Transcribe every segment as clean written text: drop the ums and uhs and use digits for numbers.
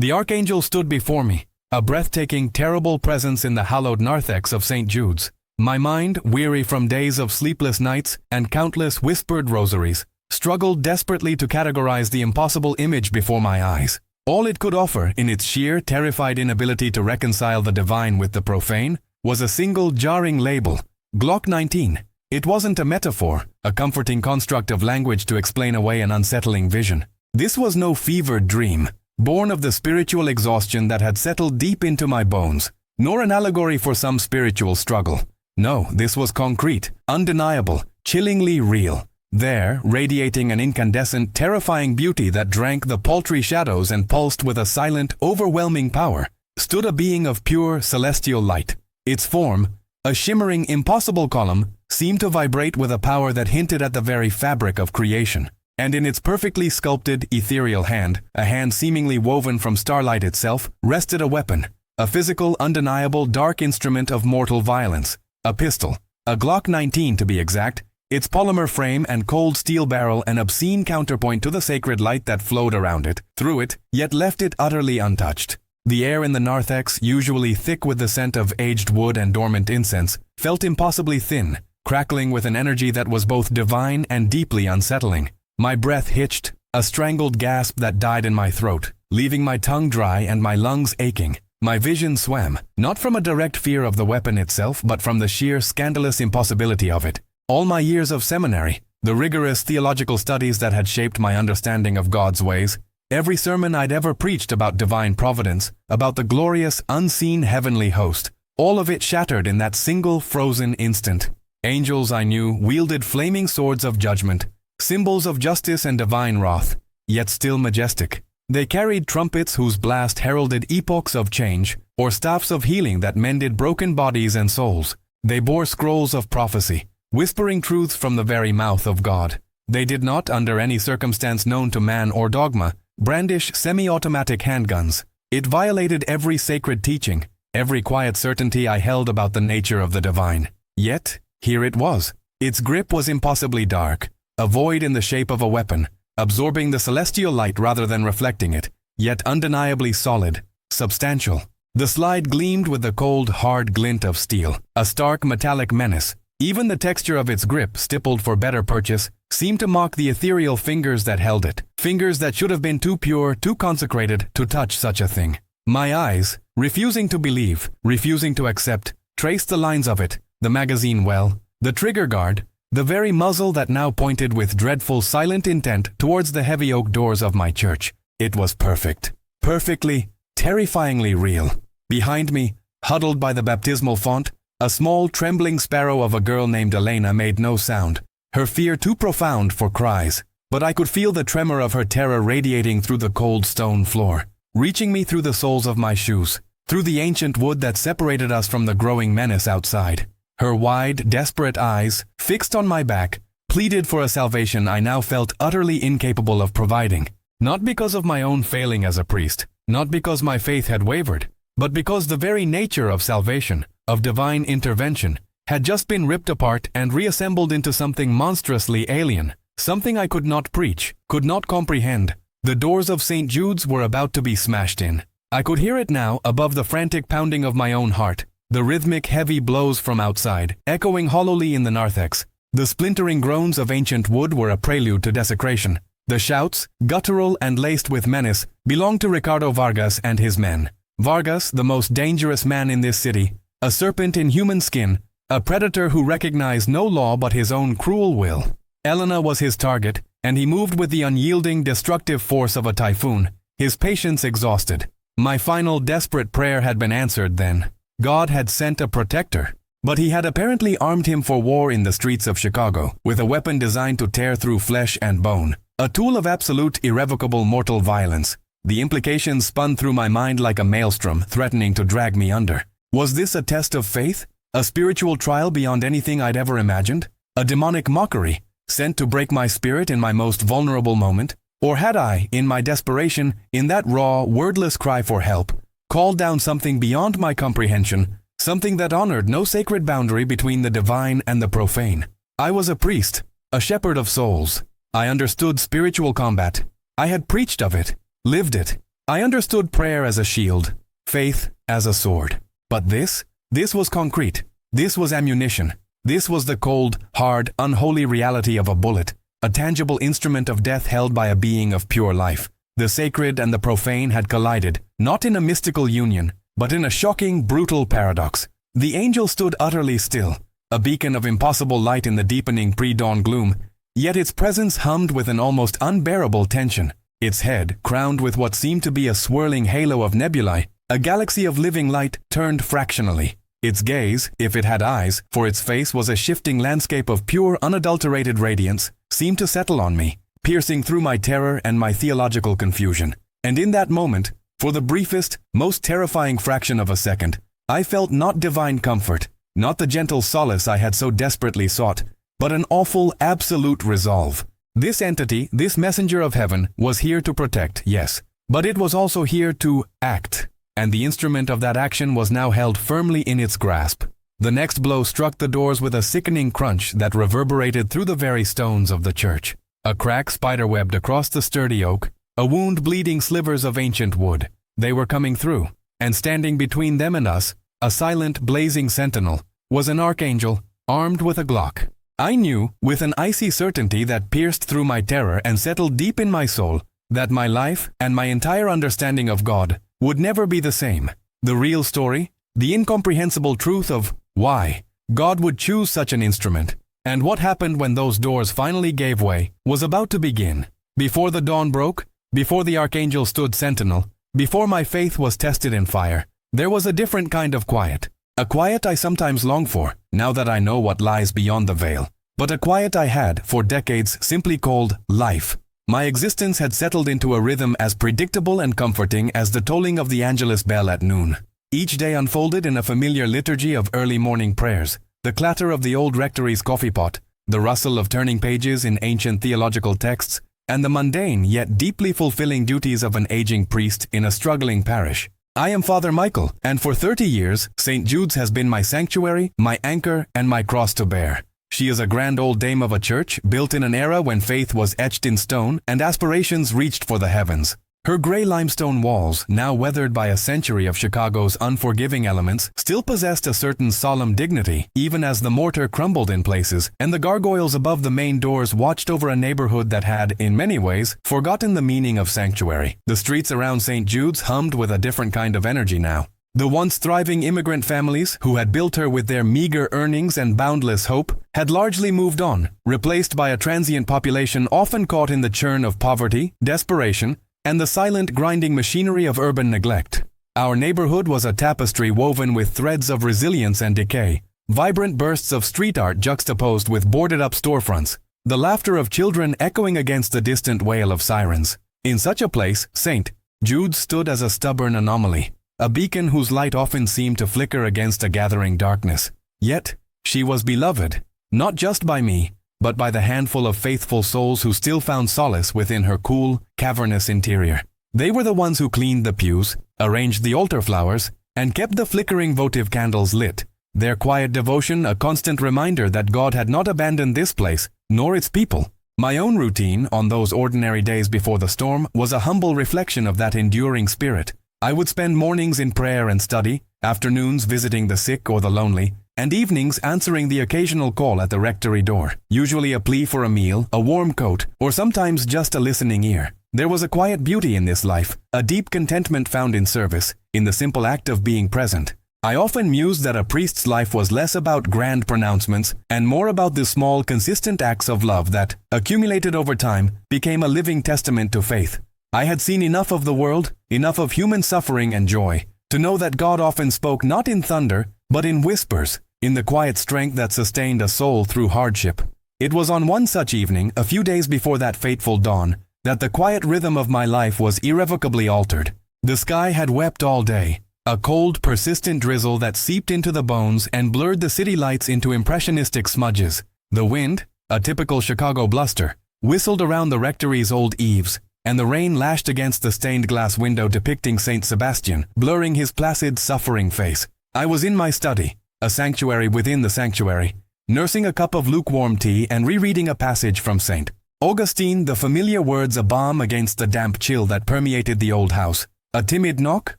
The archangel stood before me, a breathtaking, terrible presence in the hallowed narthex of St. Jude's. My mind, weary from days of sleepless nights and countless whispered rosaries, struggled desperately to categorize the impossible image before my eyes. All it could offer, in its sheer, terrified inability to reconcile the divine with the profane, was a single jarring label, Glock 19. It wasn't a metaphor, a comforting construct of language to explain away an unsettling vision. This was no fevered dream, born of the spiritual exhaustion that had settled deep into my bones, nor an allegory for some spiritual struggle. No, this was concrete, undeniable, chillingly real. There, radiating an incandescent, terrifying beauty that drank the paltry shadows and pulsed with a silent, overwhelming power, stood a being of pure, celestial light. Its form, a shimmering, impossible column, seemed to vibrate with a power that hinted at the very fabric of creation. And in its perfectly sculpted, ethereal hand, a hand seemingly woven from starlight itself, rested a weapon, a physical, undeniable, dark instrument of mortal violence. A pistol, a Glock 19 to be exact, its polymer frame and cold steel barrel an obscene counterpoint to the sacred light that flowed around it, through it, yet left it utterly untouched. The air in the narthex, usually thick with the scent of aged wood and dormant incense, felt impossibly thin, crackling with an energy that was both divine and deeply unsettling. My breath hitched, a strangled gasp that died in my throat, leaving my tongue dry and my lungs aching. My vision swam, not from a direct fear of the weapon itself, but from the sheer scandalous impossibility of it. All my years of seminary, the rigorous theological studies that had shaped my understanding of God's ways, every sermon I'd ever preached about divine providence, about the glorious, unseen heavenly host, all of it shattered in that single frozen instant. Angels, I knew, wielded flaming swords of judgment, symbols of justice and divine wrath, yet still majestic. They carried trumpets whose blast heralded epochs of change, or staffs of healing that mended broken bodies and souls. They bore scrolls of prophecy, whispering truths from the very mouth of God. They did not, under any circumstance known to man or dogma, brandish semi-automatic handguns. It violated every sacred teaching, every quiet certainty I held about the nature of the divine. Yet, here it was. Its grip was impossibly dark, a void in the shape of a weapon, absorbing the celestial light rather than reflecting it, yet undeniably solid, substantial. The slide gleamed with the cold, hard glint of steel, a stark metallic menace. Even the texture of its grip, stippled for better purchase, seemed to mock the ethereal fingers that held it, fingers that should have been too pure, too consecrated to touch such a thing. My eyes, refusing to believe, refusing to accept, traced the lines of it, the magazine well, the trigger guard, the very muzzle that now pointed with dreadful silent intent towards the heavy oak doors of my church. It was perfect. Perfectly, terrifyingly real. Behind me, huddled by the baptismal font, a small trembling sparrow of a girl named Elena made no sound, her fear too profound for cries, but I could feel the tremor of her terror radiating through the cold stone floor, reaching me through the soles of my shoes, through the ancient wood that separated us from the growing menace outside. Her wide, desperate eyes, fixed on my back, pleaded for a salvation I now felt utterly incapable of providing. Not because of my own failing as a priest, not because my faith had wavered, but because the very nature of salvation, of divine intervention, had just been ripped apart and reassembled into something monstrously alien, something I could not preach, could not comprehend. The doors of St. Jude's were about to be smashed in. I could hear it now above the frantic pounding of my own heart. The rhythmic heavy blows from outside, echoing hollowly in the narthex. The splintering groans of ancient wood were a prelude to desecration. The shouts, guttural and laced with menace, belonged to Ricardo Vargas and his men. Vargas, the most dangerous man in this city, a serpent in human skin, a predator who recognized no law but his own cruel will. Elena was his target, and he moved with the unyielding, destructive force of a typhoon, his patience exhausted. My final desperate prayer had been answered then. God had sent a protector, but he had apparently armed him for war in the streets of Chicago, with a weapon designed to tear through flesh and bone, a tool of absolute, irrevocable mortal violence. The implications spun through my mind like a maelstrom, threatening to drag me under. Was this a test of faith? A spiritual trial beyond anything I'd ever imagined? A demonic mockery, sent to break my spirit in my most vulnerable moment? Or had I, in my desperation, in that raw, wordless cry for help, called down something beyond my comprehension, something that honored no sacred boundary between the divine and the profane? I was a priest, a shepherd of souls. I understood spiritual combat. I had preached of it, lived it, I understood prayer as a shield, faith as a sword. But this was concrete. This was ammunition. This was the cold, hard, unholy reality of a bullet, a tangible instrument of death held by a being of pure life. The sacred and the profane had collided, not in a mystical union, but in a shocking, brutal paradox. The angel stood utterly still, a beacon of impossible light in the deepening pre-dawn gloom, yet its presence hummed with an almost unbearable tension. Its head, crowned with what seemed to be a swirling halo of nebulae, a galaxy of living light, turned fractionally. Its gaze, if it had eyes, for its face was a shifting landscape of pure, unadulterated radiance, seemed to settle on me, piercing through my terror and my theological confusion. And in that moment, for the briefest, most terrifying fraction of a second, I felt not divine comfort, not the gentle solace I had so desperately sought, but an awful, absolute resolve. This entity, this messenger of heaven, was here to protect, yes, but it was also here to act. And the instrument of that action was now held firmly in its grasp. The next blow struck the doors with a sickening crunch that reverberated through the very stones of the church. A crack spiderwebbed across the sturdy oak, a wound bleeding slivers of ancient wood. They were coming through, and standing between them and us, a silent, blazing sentinel, was an archangel, armed with a Glock. I knew, with an icy certainty that pierced through my terror and settled deep in my soul, that my life and my entire understanding of God would never be the same. The real story, the incomprehensible truth of why God would choose such an instrument, and what happened when those doors finally gave way, was about to begin. Before the dawn broke, before the archangel stood sentinel, before my faith was tested in fire, there was a different kind of quiet. A quiet I sometimes long for, now that I know what lies beyond the veil. But a quiet I had, for decades, simply called life. My existence had settled into a rhythm as predictable and comforting as the tolling of the Angelus bell at noon. Each day unfolded in a familiar liturgy of early morning prayers, the clatter of the old rectory's coffee pot, the rustle of turning pages in ancient theological texts, and the mundane yet deeply fulfilling duties of an aging priest in a struggling parish. I am Father Michael, and for 30 years, St. Jude's has been my sanctuary, my anchor, and my cross to bear. She is a grand old dame of a church, built in an era when faith was etched in stone and aspirations reached for the heavens. Her gray limestone walls, now weathered by a century of Chicago's unforgiving elements, still possessed a certain solemn dignity, even as the mortar crumbled in places, and the gargoyles above the main doors watched over a neighborhood that had, in many ways, forgotten the meaning of sanctuary. The streets around St. Jude's hummed with a different kind of energy now. The once thriving immigrant families, who had built her with their meager earnings and boundless hope, had largely moved on, replaced by a transient population often caught in the churn of poverty, desperation, and the silent grinding machinery of urban neglect. Our neighborhood was a tapestry woven with threads of resilience and decay, vibrant bursts of street art juxtaposed with boarded-up storefronts, the laughter of children echoing against the distant wail of sirens. In such a place, St. Jude's stood as a stubborn anomaly, a beacon whose light often seemed to flicker against a gathering darkness. Yet, she was beloved, not just by me, but by the handful of faithful souls who still found solace within her cool, cavernous interior. They were the ones who cleaned the pews, arranged the altar flowers, and kept the flickering votive candles lit, their quiet devotion a constant reminder that God had not abandoned this place, nor its people. My own routine, on those ordinary days before the storm, was a humble reflection of that enduring spirit. I would spend mornings in prayer and study, afternoons visiting the sick or the lonely, and evenings answering the occasional call at the rectory door, usually a plea for a meal, a warm coat, or sometimes just a listening ear. There was a quiet beauty in this life, a deep contentment found in service, in the simple act of being present. I often mused that a priest's life was less about grand pronouncements and more about the small, consistent acts of love that, accumulated over time, became a living testament to faith. I had seen enough of the world, enough of human suffering and joy, to know that God often spoke not in thunder, but in whispers, in the quiet strength that sustained a soul through hardship. It was on one such evening, a few days before that fateful dawn, that the quiet rhythm of my life was irrevocably altered. The sky had wept all day, a cold, persistent drizzle that seeped into the bones and blurred the city lights into impressionistic smudges. The wind, a typical Chicago bluster, whistled around the rectory's old eaves, and the rain lashed against the stained glass window depicting Saint Sebastian, blurring his placid, suffering face. I was in my study, a sanctuary within the sanctuary, nursing a cup of lukewarm tea and rereading a passage from St. Augustine, the familiar words a balm against the damp chill that permeated the old house. A timid knock,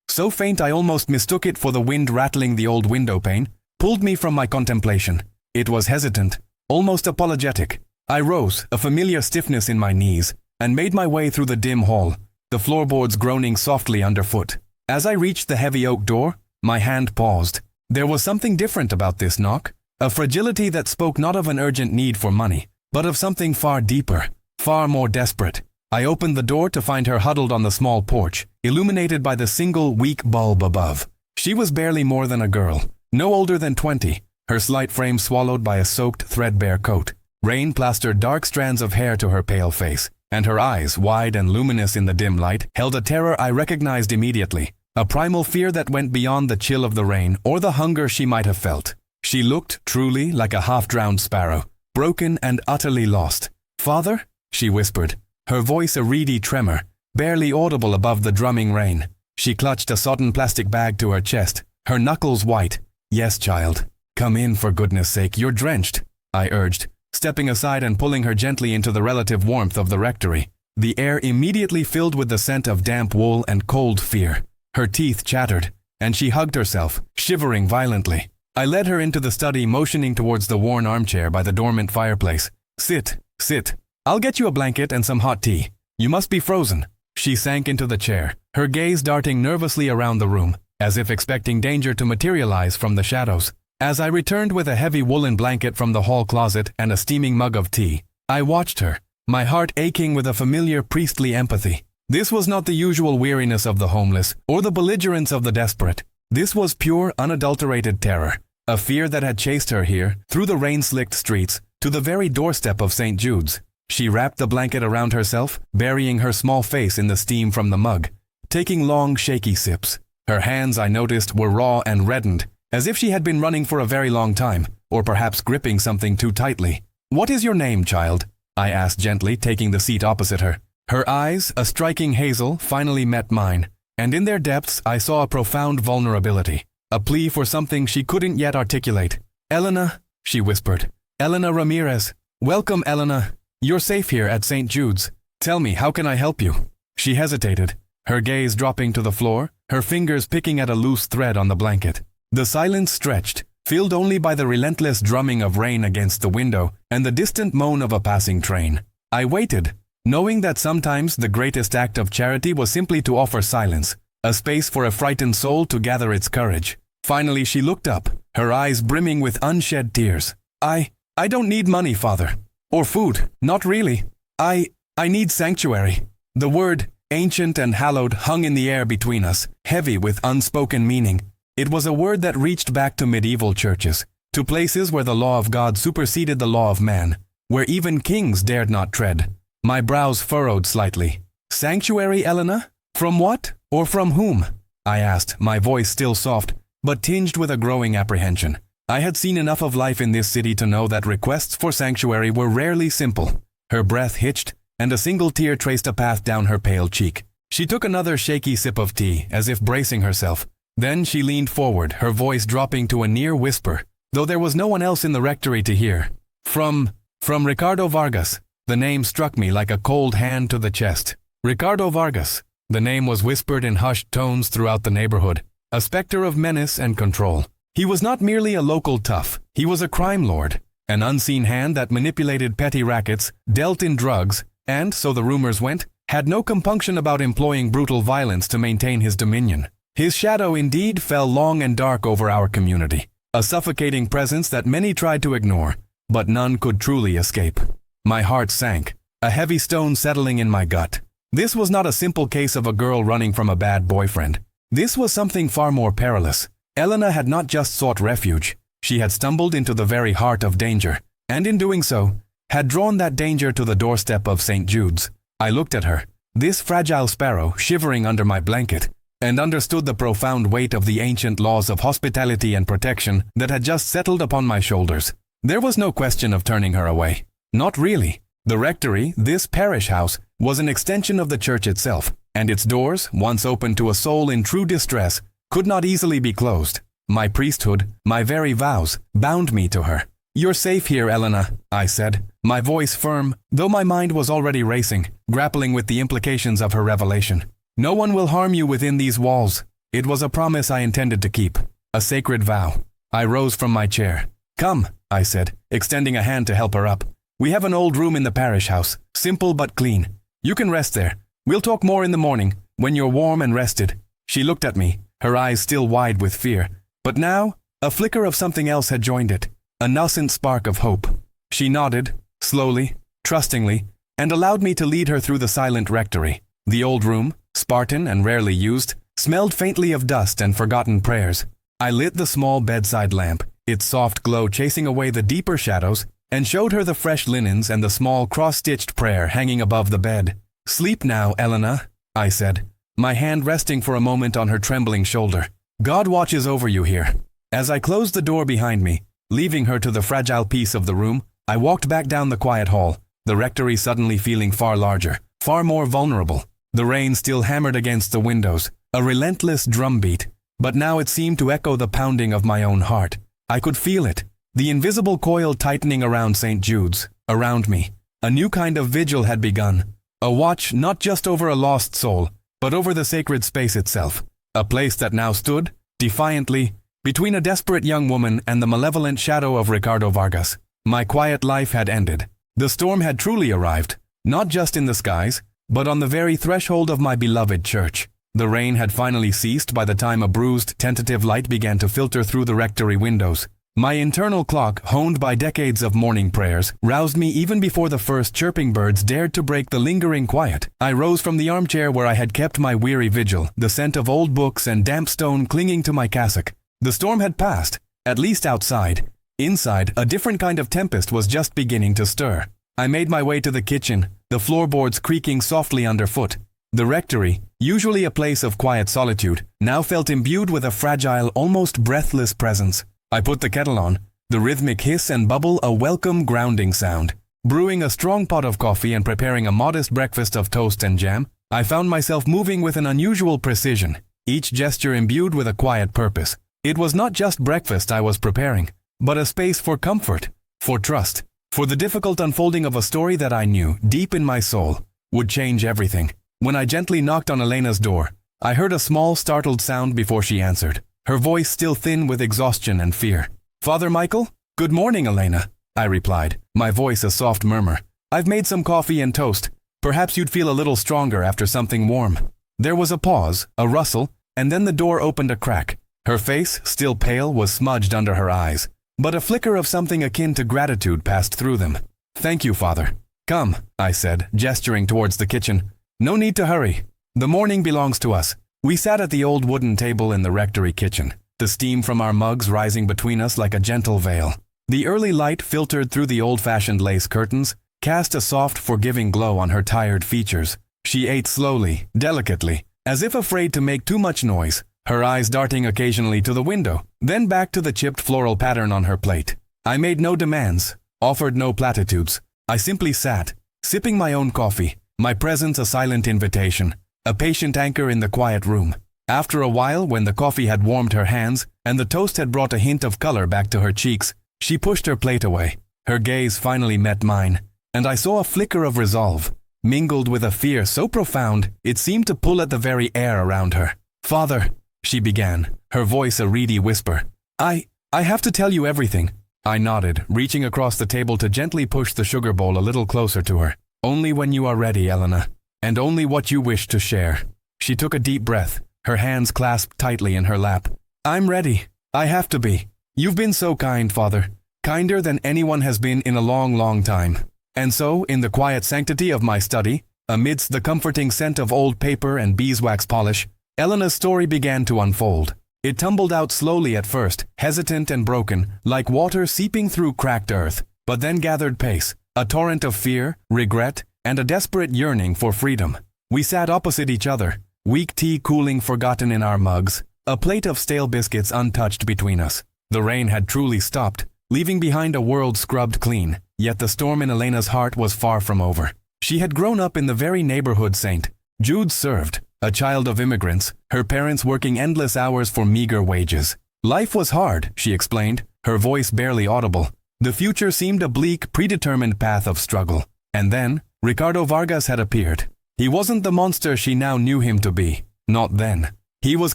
so faint I almost mistook it for the wind rattling the old window pane, pulled me from my contemplation. It was hesitant, almost apologetic. I rose, a familiar stiffness in my knees, and made my way through the dim hall, the floorboards groaning softly underfoot. As I reached the heavy oak door, my hand paused. There was something different about this knock, a fragility that spoke not of an urgent need for money, but of something far deeper, far more desperate. I opened the door to find her huddled on the small porch, illuminated by the single weak bulb above. She was barely more than a girl, no older than 20, her slight frame swallowed by a soaked, threadbare coat. Rain plastered dark strands of hair to her pale face, and her eyes, wide and luminous in the dim light, held a terror I recognized immediately, a primal fear that went beyond the chill of the rain or the hunger she might have felt. She looked, truly, like a half-drowned sparrow, broken and utterly lost. "Father?" she whispered, her voice a reedy tremor, barely audible above the drumming rain. She clutched a sodden plastic bag to her chest, her knuckles white. "Yes, child. Come in, for goodness sake, you're drenched," I urged, stepping aside and pulling her gently into the relative warmth of the rectory. The air immediately filled with the scent of damp wool and cold fear. Her teeth chattered, and she hugged herself, shivering violently. I led her into the study, motioning towards the worn armchair by the dormant fireplace. "Sit, sit. I'll get you a blanket and some hot tea. You must be frozen." She sank into the chair, her gaze darting nervously around the room, as if expecting danger to materialize from the shadows. As I returned with a heavy woolen blanket from the hall closet and a steaming mug of tea, I watched her, my heart aching with a familiar priestly empathy. This was not the usual weariness of the homeless or the belligerence of the desperate. This was pure, unadulterated terror, a fear that had chased her here, through the rain-slicked streets, to the very doorstep of St. Jude's. She wrapped the blanket around herself, burying her small face in the steam from the mug, taking long, shaky sips. Her hands, I noticed, were raw and reddened, as if she had been running for a very long time, or perhaps gripping something too tightly. "What is your name, child?" I asked gently, taking the seat opposite her. Her eyes, a striking hazel, finally met mine, and in their depths I saw a profound vulnerability, a plea for something she couldn't yet articulate. "Elena," she whispered. "Elena Ramirez. Welcome, Elena. You're safe here at St. Jude's. Tell me, how can I help you?" She hesitated, her gaze dropping to the floor, her fingers picking at a loose thread on the blanket. The silence stretched, filled only by the relentless drumming of rain against the window and the distant moan of a passing train. I waited, knowing that sometimes the greatest act of charity was simply to offer silence, a space for a frightened soul to gather its courage. Finally she looked up, her eyes brimming with unshed tears. I don't need money, Father. Or food, not really. I need sanctuary." The word, ancient and hallowed, hung in the air between us, heavy with unspoken meaning. It was a word that reached back to medieval churches, to places where the law of God superseded the law of man, where even kings dared not tread. My brows furrowed slightly. "Sanctuary, Elena? From what? Or from whom?" I asked, my voice still soft, but tinged with a growing apprehension. I had seen enough of life in this city to know that requests for sanctuary were rarely simple. Her breath hitched, and a single tear traced a path down her pale cheek. She took another shaky sip of tea, as if bracing herself. Then she leaned forward, her voice dropping to a near whisper, though there was no one else in the rectory to hear. From Ricardo Vargas." The name struck me like a cold hand to the chest. Ricardo Vargas. The name was whispered in hushed tones throughout the neighborhood, a specter of menace and control. He was not merely a local tough, he was a crime lord, an unseen hand that manipulated petty rackets, dealt in drugs, and, so the rumors went, had no compunction about employing brutal violence to maintain his dominion. His shadow indeed fell long and dark over our community, a suffocating presence that many tried to ignore, but none could truly escape. My heart sank, a heavy stone settling in my gut. This was not a simple case of a girl running from a bad boyfriend. This was something far more perilous. Elena had not just sought refuge, she had stumbled into the very heart of danger, and in doing so, had drawn that danger to the doorstep of St. Jude's. I looked at her, this fragile sparrow shivering under my blanket, and understood the profound weight of the ancient laws of hospitality and protection that had just settled upon my shoulders. There was no question of turning her away. Not really. The rectory, this parish house, was an extension of the church itself, and its doors, once open to a soul in true distress, could not easily be closed. My priesthood, my very vows, bound me to her. "You're safe here, Elena," I said, my voice firm, though my mind was already racing, grappling with the implications of her revelation. No one will harm you within these walls. It was a promise I intended to keep, a sacred vow. I rose from my chair. Come, I said, extending a hand to help her up. We have an old room in the parish house, simple but clean. You can rest there. We'll talk more in the morning, when you're warm and rested. She looked at me, her eyes still wide with fear. But now, a flicker of something else had joined it, a nascent spark of hope. She nodded, slowly, trustingly, and allowed me to lead her through the silent rectory. The old room, Spartan and rarely used, smelled faintly of dust and forgotten prayers. I lit the small bedside lamp, its soft glow chasing away the deeper shadows, and showed her the fresh linens and the small cross-stitched prayer hanging above the bed. Sleep now, Elena, I said, my hand resting for a moment on her trembling shoulder. God watches over you here. As I closed the door behind me, leaving her to the fragile peace of the room, I walked back down the quiet hall, the rectory suddenly feeling far larger, far more vulnerable. The rain still hammered against the windows, a relentless drumbeat, but now it seemed to echo the pounding of my own heart. I could feel it, the invisible coil tightening around St. Jude's, around me. A new kind of vigil had begun, a watch not just over a lost soul, but over the sacred space itself, a place that now stood, defiantly, between a desperate young woman and the malevolent shadow of Ricardo Vargas. My quiet life had ended. The storm had truly arrived, not just in the skies, but on the very threshold of my beloved church. The rain had finally ceased by the time a bruised, tentative light began to filter through the rectory windows. My internal clock, honed by decades of morning prayers, roused me even before the first chirping birds dared to break the lingering quiet. I rose from the armchair where I had kept my weary vigil, the scent of old books and damp stone clinging to my cassock. The storm had passed, at least outside. Inside, a different kind of tempest was just beginning to stir. I made my way to the kitchen, the floorboards creaking softly underfoot. The rectory, usually a place of quiet solitude, now felt imbued with a fragile, almost breathless presence. I put the kettle on, the rhythmic hiss and bubble a welcome grounding sound. Brewing a strong pot of coffee and preparing a modest breakfast of toast and jam, I found myself moving with an unusual precision, each gesture imbued with a quiet purpose. It was not just breakfast I was preparing, but a space for comfort, for trust, for the difficult unfolding of a story that I knew, deep in my soul, would change everything. When I gently knocked on Elena's door, I heard a small startled sound before she answered, her voice still thin with exhaustion and fear. Father Michael? Good morning, Elena, I replied, my voice a soft murmur. I've made some coffee and toast. Perhaps you'd feel a little stronger after something warm. There was a pause, a rustle, and then the door opened a crack. Her face, still pale, was smudged under her eyes, but a flicker of something akin to gratitude passed through them. Thank you, Father. Come, I said, gesturing towards the kitchen. No need to hurry. The morning belongs to us. We sat at the old wooden table in the rectory kitchen, the steam from our mugs rising between us like a gentle veil. The early light filtered through the old-fashioned lace curtains, cast a soft, forgiving glow on her tired features. She ate slowly, delicately, as if afraid to make too much noise, her eyes darting occasionally to the window, then back to the chipped floral pattern on her plate. I made no demands, offered no platitudes. I simply sat, sipping my own coffee, my presence a silent invitation, a patient anchor in the quiet room. After a while, when the coffee had warmed her hands and the toast had brought a hint of color back to her cheeks, she pushed her plate away. Her gaze finally met mine, and I saw a flicker of resolve, mingled with a fear so profound it seemed to pull at the very air around her. Father, she began, her voice a reedy whisper. I have to tell you everything. I nodded, reaching across the table to gently push the sugar bowl a little closer to her. Only when you are ready, Elena, and only what you wish to share. She took a deep breath, her hands clasped tightly in her lap. I'm ready. I have to be. You've been so kind, Father, kinder than anyone has been in a long, long time. And so, in the quiet sanctity of my study, amidst the comforting scent of old paper and beeswax polish, Elena's story began to unfold. It tumbled out slowly at first, hesitant and broken, like water seeping through cracked earth, but then gathered pace, a torrent of fear, regret, and a desperate yearning for freedom. We sat opposite each other, weak tea cooling forgotten in our mugs, a plate of stale biscuits untouched between us. The rain had truly stopped, leaving behind a world scrubbed clean, yet the storm in Elena's heart was far from over. She had grown up in the very neighborhood St. Jude's served, a child of immigrants, her parents working endless hours for meager wages. Life was hard, she explained, her voice barely audible. The future seemed a bleak, predetermined path of struggle. And then, Ricardo Vargas had appeared. He wasn't the monster she now knew him to be. Not then. He was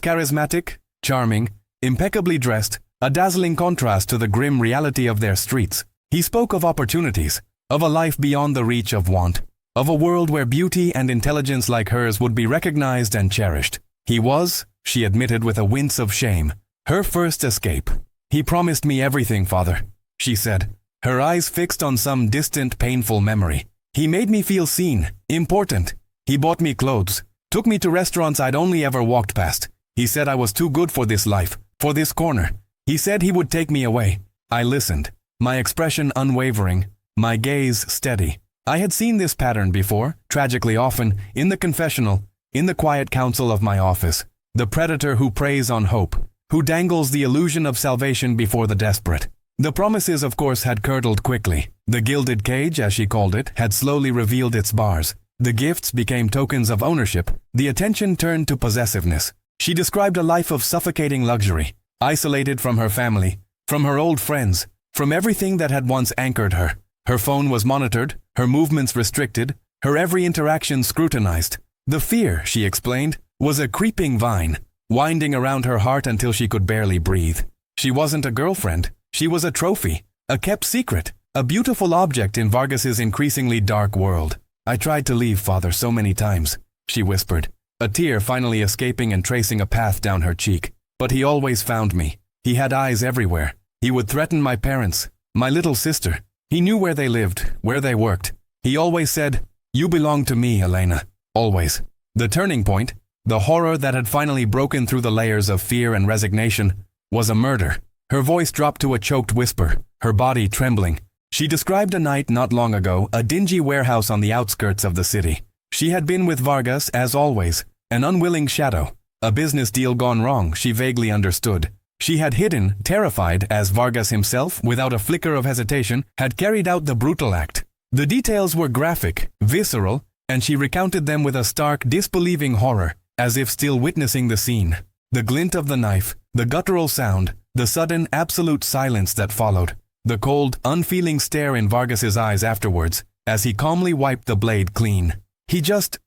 charismatic, charming, impeccably dressed, a dazzling contrast to the grim reality of their streets. He spoke of opportunities, of a life beyond the reach of want, of a world where beauty and intelligence like hers would be recognized and cherished. He was, she admitted with a wince of shame, her first escape. He promised me everything, Father, she said, her eyes fixed on some distant, painful memory. He made me feel seen, important. He bought me clothes, took me to restaurants I'd only ever walked past. He said I was too good for this life, for this corner. He said he would take me away. I listened, my expression unwavering, my gaze steady. I had seen this pattern before, tragically often, in the confessional, in the quiet counsel of my office. The predator who preys on hope, who dangles the illusion of salvation before the desperate. The promises, of course, had curdled quickly. The gilded cage, as she called it, had slowly revealed its bars. The gifts became tokens of ownership. The attention turned to possessiveness. She described a life of suffocating luxury, isolated from her family, from her old friends, from everything that had once anchored her. Her phone was monitored, her movements restricted, her every interaction scrutinized. The fear, she explained, was a creeping vine, winding around her heart until she could barely breathe. She wasn't a girlfriend. She was a trophy, a kept secret, a beautiful object in Vargas's increasingly dark world. I tried to leave, Father, so many times, she whispered, a tear finally escaping and tracing a path down her cheek. But he always found me. He had eyes everywhere. He would threaten my parents, my little sister. He knew where they lived, where they worked. He always said, "You belong to me, Elena." Always. The turning point, the horror that had finally broken through the layers of fear and resignation, was a murder. Her voice dropped to a choked whisper, her body trembling. She described a night not long ago, a dingy warehouse on the outskirts of the city. She had been with Vargas, as always, an unwilling shadow. A business deal gone wrong, she vaguely understood. She had hidden, terrified, as Vargas himself, without a flicker of hesitation, had carried out the brutal act. The details were graphic, visceral, and she recounted them with a stark, disbelieving horror, as if still witnessing the scene. The glint of the knife, the guttural sound, the sudden, absolute silence that followed, the cold, unfeeling stare in Vargas's eyes afterwards, as he calmly wiped the blade clean. He just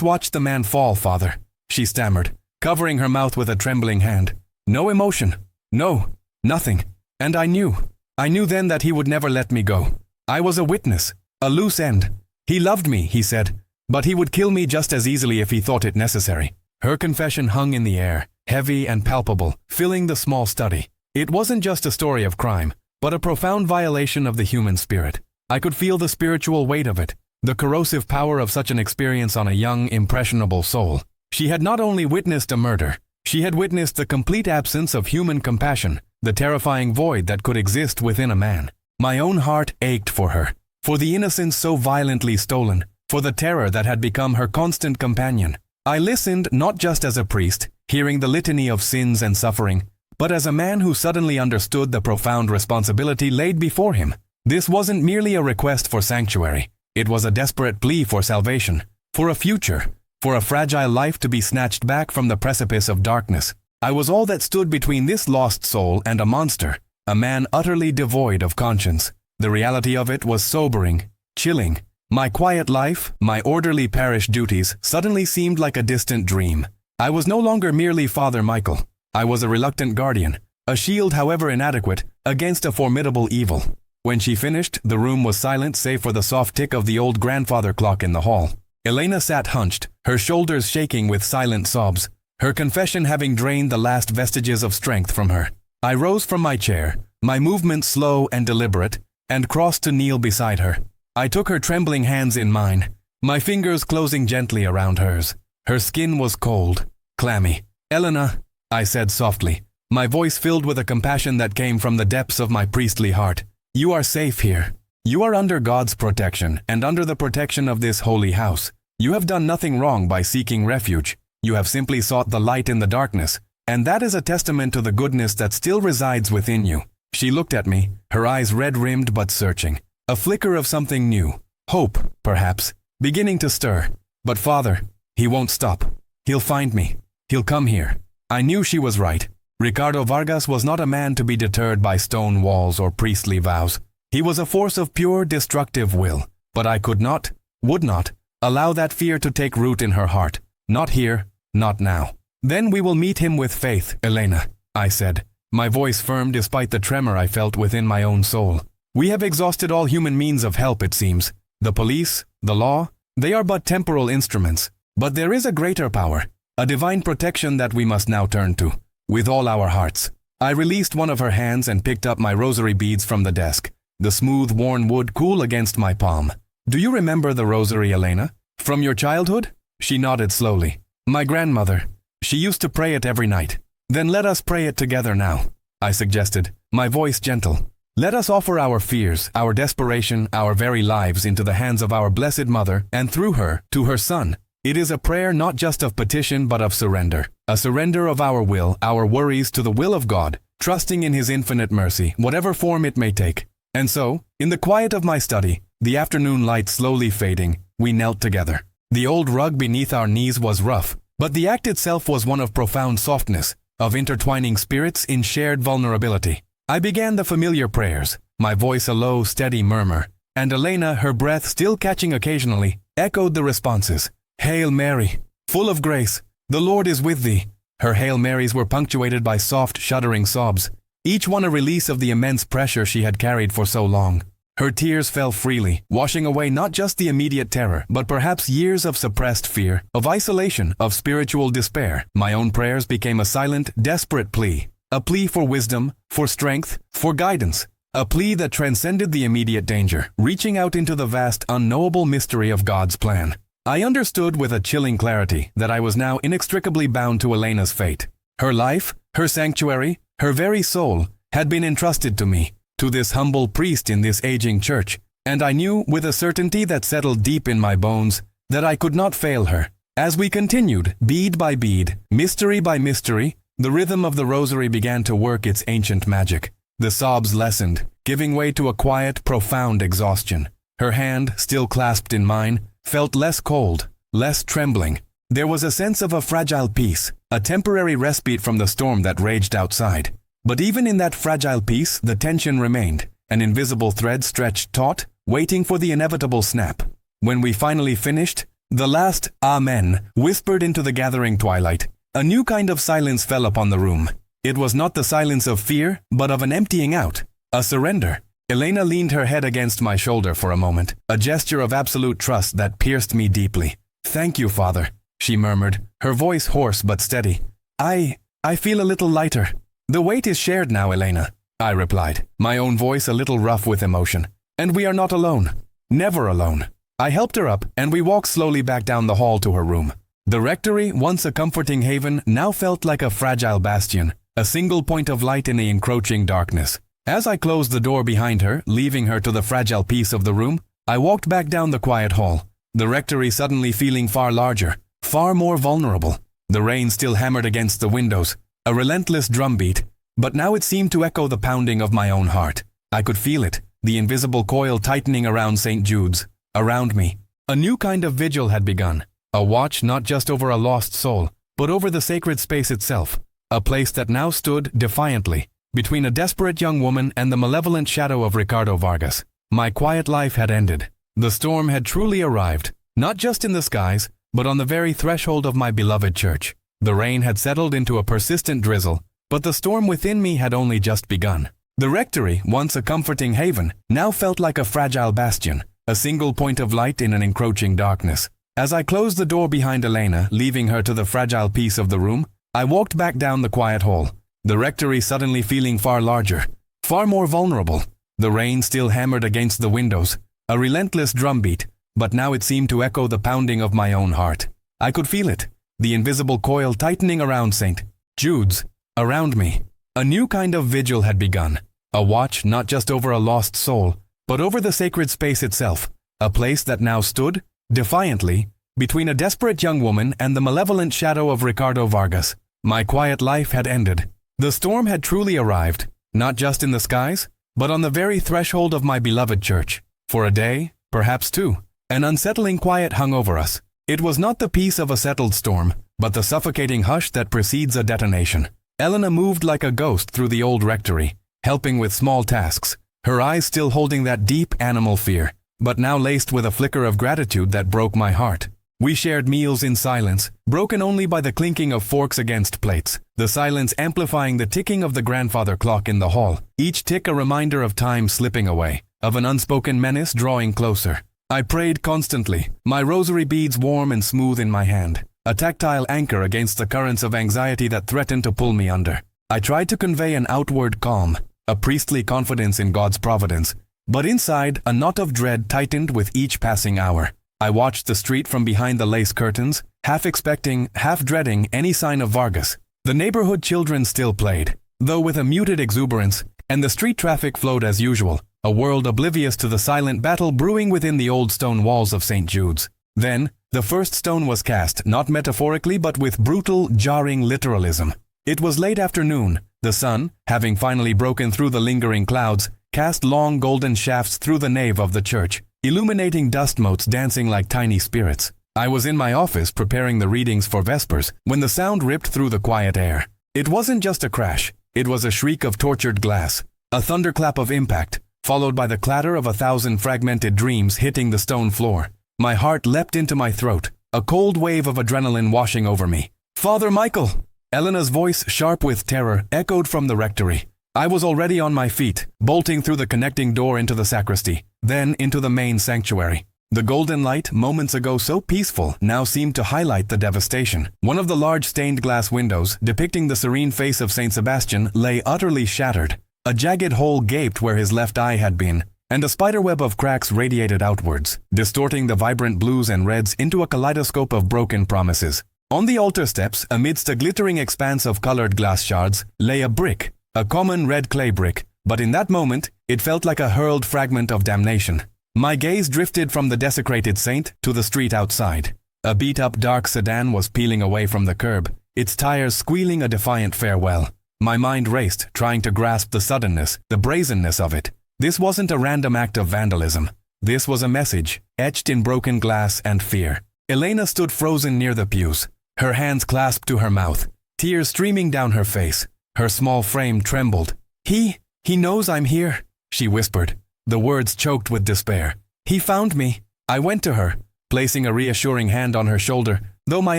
watched the man fall, Father, she stammered, covering her mouth with a trembling hand. No emotion. No, nothing. And I knew then that he would never let me go. I was a witness, a loose end. He loved me, he said, but he would kill me just as easily if he thought it necessary. Her confession hung in the air, heavy and palpable, filling the small study. It wasn't just a story of crime, but a profound violation of the human spirit. I could feel the spiritual weight of it, the corrosive power of such an experience on a young, impressionable soul. She had not only witnessed a murder, she had witnessed the complete absence of human compassion, the terrifying void that could exist within a man. My own heart ached for her, for the innocence so violently stolen, for the terror that had become her constant companion. I listened not just as a priest, hearing the litany of sins and suffering, but as a man who suddenly understood the profound responsibility laid before him. This wasn't merely a request for sanctuary. It was a desperate plea for salvation, for a future, for a fragile life to be snatched back from the precipice of darkness. I was all that stood between this lost soul and a monster, a man utterly devoid of conscience. The reality of it was sobering, chilling. My quiet life, my orderly parish duties, suddenly seemed like a distant dream. I was no longer merely Father Michael. I was a reluctant guardian, a shield however inadequate, against a formidable evil. When she finished, the room was silent save for the soft tick of the old grandfather clock in the hall. Elena sat hunched, her shoulders shaking with silent sobs, her confession having drained the last vestiges of strength from her. I rose from my chair, my movements slow and deliberate, and crossed to kneel beside her. I took her trembling hands in mine, my fingers closing gently around hers. Her skin was cold, clammy. "Elena," I said softly, my voice filled with a compassion that came from the depths of my priestly heart. "You are safe here. You are under God's protection and under the protection of this holy house. You have done nothing wrong by seeking refuge. You have simply sought the light in the darkness, and that is a testament to the goodness that still resides within you." She looked at me, her eyes red-rimmed but searching. A flicker of something new, hope, perhaps, beginning to stir. "But Father, he won't stop. He'll find me. He'll come here." I knew she was right. Ricardo Vargas was not a man to be deterred by stone walls or priestly vows. He was a force of pure, destructive will. But I could not, would not, Allow that fear to take root in her heart. Not here, not now. Then we will meet him with faith, Elena, I said, my voice firm despite the tremor I felt within my own soul. We have exhausted all human means of help, it seems. The police, the law, they are but temporal instruments. But there is a greater power, a divine protection that we must now turn to, with all our hearts. I released one of her hands and picked up my rosary beads from the desk, the smooth, worn wood cool against my palm. Do you remember the rosary, Elena? From your childhood? She nodded slowly. My grandmother. She used to pray it every night. Then let us pray it together now, I suggested, my voice gentle. Let us offer our fears, our desperation, our very lives into the hands of our Blessed Mother, and through her, to her Son. It is a prayer not just of petition but of surrender, a surrender of our will, our worries to the will of God, trusting in His infinite mercy, whatever form it may take. And so, in the quiet of my study, the afternoon light slowly fading, we knelt together. The old rug beneath our knees was rough, but the act itself was one of profound softness, of intertwining spirits in shared vulnerability. I began the familiar prayers, my voice a low, steady murmur, and Elena, her breath still catching occasionally, echoed the responses. Hail Mary, full of grace, the Lord is with thee. Her Hail Marys were punctuated by soft, shuddering sobs, each one a release of the immense pressure she had carried for so long. Her tears fell freely, washing away not just the immediate terror, but perhaps years of suppressed fear, of isolation, of spiritual despair. My own prayers became a silent, desperate plea. A plea for wisdom, for strength, for guidance. A plea that transcended the immediate danger, reaching out into the vast, unknowable mystery of God's plan. I understood with a chilling clarity that I was now inextricably bound to Elena's fate. Her life, her sanctuary, her very soul, had been entrusted to me, to this humble priest in this aging church, and I knew with a certainty that settled deep in my bones that I could not fail her. As we continued, bead by bead, mystery by mystery, the rhythm of the rosary began to work its ancient magic. The sobs lessened, giving way to a quiet, profound exhaustion. Her hand, still clasped in mine, felt less cold, less trembling. There was a sense of a fragile peace, a temporary respite from the storm that raged outside. But even in that fragile peace, the tension remained, an invisible thread stretched taut, waiting for the inevitable snap. When we finally finished, the last Amen whispered into the gathering twilight. A new kind of silence fell upon the room. It was not the silence of fear, but of an emptying out, a surrender. Elena leaned her head against my shoulder for a moment, a gesture of absolute trust that pierced me deeply. Thank you, Father, she murmured, her voice hoarse but steady. I feel a little lighter. The weight is shared now, Elena, I replied, my own voice a little rough with emotion. And we are not alone. Never alone. I helped her up, and we walked slowly back down the hall to her room. The rectory, once a comforting haven, now felt like a fragile bastion, a single point of light in the encroaching darkness. As I closed the door behind her, leaving her to the fragile peace of the room, I walked back down the quiet hall, the rectory suddenly feeling far larger, far more vulnerable. The rain still hammered against the windows, a relentless drumbeat, but now it seemed to echo the pounding of my own heart. I could feel it, the invisible coil tightening around St. Jude's, around me. A new kind of vigil had begun, a watch not just over a lost soul, but over the sacred space itself, a place that now stood, defiantly, between a desperate young woman and the malevolent shadow of Ricardo Vargas. My quiet life had ended. The storm had truly arrived, not just in the skies, but on the very threshold of my beloved church. The rain had settled into a persistent drizzle, but the storm within me had only just begun. The rectory, once a comforting haven, now felt like a fragile bastion, a single point of light in an encroaching darkness. As I closed the door behind Elena, leaving her to the fragile peace of the room, I walked back down the quiet hall, the rectory suddenly feeling far larger, far more vulnerable. The rain still hammered against the windows, a relentless drumbeat, but now it seemed to echo the pounding of my own heart. I could feel it, the invisible coil tightening around St. Jude's, around me. A new kind of vigil had begun, a watch not just over a lost soul, but over the sacred space itself, a place that now stood, defiantly, between a desperate young woman and the malevolent shadow of Ricardo Vargas. My quiet life had ended. The storm had truly arrived, not just in the skies, but on the very threshold of my beloved church. For a day, perhaps two, an unsettling quiet hung over us. It was not the peace of a settled storm, but the suffocating hush that precedes a detonation. Elena moved like a ghost through the old rectory, helping with small tasks, her eyes still holding that deep animal fear. but now laced with a flicker of gratitude that broke my heart. We shared meals in silence, broken only by the clinking of forks against plates, the silence amplifying the ticking of the grandfather clock in the hall, each tick a reminder of time slipping away, of an unspoken menace drawing closer. I prayed constantly, my rosary beads warm and smooth in my hand, a tactile anchor against the currents of anxiety that threatened to pull me under. I tried to convey an outward calm, a priestly confidence in God's providence, but inside, a knot of dread tightened with each passing hour. I watched the street from behind the lace curtains, half expecting, half dreading any sign of Vargas. The neighborhood children still played, though with a muted exuberance, and the street traffic flowed as usual, a world oblivious to the silent battle brewing within the old stone walls of St. Jude's. Then, the first stone was cast, not metaphorically but with brutal, jarring literalism. It was late afternoon. The sun, having finally broken through the lingering clouds, cast long golden shafts through the nave of the church, illuminating dust motes dancing like tiny spirits. I was in my office preparing the readings for Vespers when the sound ripped through the quiet air. It wasn't just a crash, it was a shriek of tortured glass, a thunderclap of impact, followed by the clatter of 1,000 fragmented dreams hitting the stone floor. My heart leapt into my throat, a cold wave of adrenaline washing over me. "Father Michael!" Elena's voice, sharp with terror, echoed from the rectory. I was already on my feet, bolting through the connecting door into the sacristy, then into the main sanctuary. The golden light, moments ago so peaceful, now seemed to highlight the devastation. One of the large stained glass windows, depicting the serene face of Saint Sebastian, lay utterly shattered. A jagged hole gaped where his left eye had been, and a spiderweb of cracks radiated outwards, distorting the vibrant blues and reds into a kaleidoscope of broken promises. On the altar steps, amidst a glittering expanse of colored glass shards, lay a brick, a common red clay brick, but in that moment, it felt like a hurled fragment of damnation. My gaze drifted from the desecrated saint to the street outside. A beat-up dark sedan was peeling away from the curb, its tires squealing a defiant farewell. My mind raced, trying to grasp the suddenness, the brazenness of it. This wasn't a random act of vandalism. This was a message, etched in broken glass and fear. Elena stood frozen near the pews, her hands clasped to her mouth, tears streaming down her face. Her small frame trembled. He knows I'm here," she whispered, the words choked with despair. "He found me." I went to her, placing a reassuring hand on her shoulder, though my